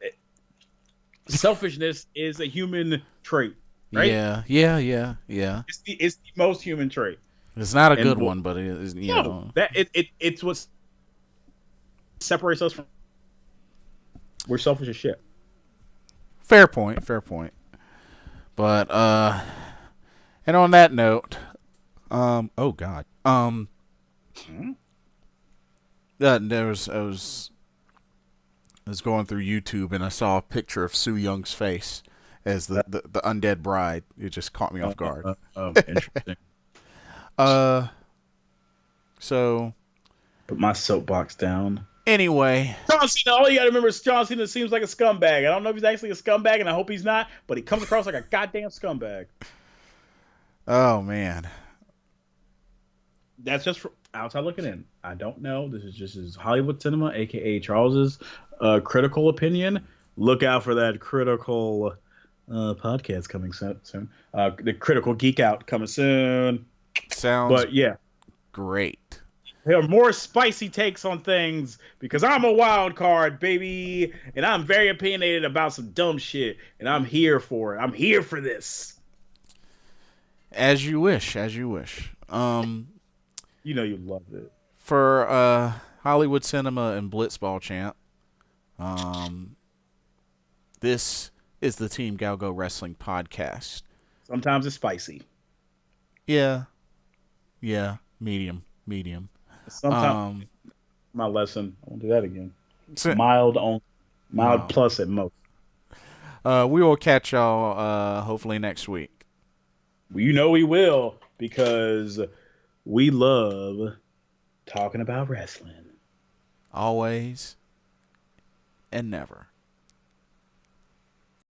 selfishness is a human trait, right? Yeah. It's the most human trait. It's not a good one, but it is. It's what separates us from. We're selfish as shit. Fair point. But and on that note, oh god, I was going through YouTube and I saw a picture of Sue Young's face as the undead bride. It just caught me off guard. Interesting. So put my soapbox down. Anyway, John Cena. All you gotta remember is John Cena seems like a scumbag. I don't know if he's actually a scumbag, and I hope he's not. But he comes across like a goddamn scumbag. Oh man, that's just from outside looking in. I don't know. This is just his Hollywood cinema, aka Charles's critical opinion. Look out for that critical podcast coming soon. The Critical Geek Out coming soon. Sounds. But yeah, great. There are more spicy takes on things because I'm a wild card, baby, and I'm very opinionated about some dumb shit, and I'm here for it. I'm here for this. As you wish. You loved it. For Hollywood Cinema and Blitzball Champ, this is the Team GOWGO Wrestling Podcast. Sometimes it's spicy. Yeah, medium. Sometimes my lesson. I won't do that again. Mild plus at most. We will catch y'all hopefully next week. You know we will, because we love talking about wrestling. Always and never.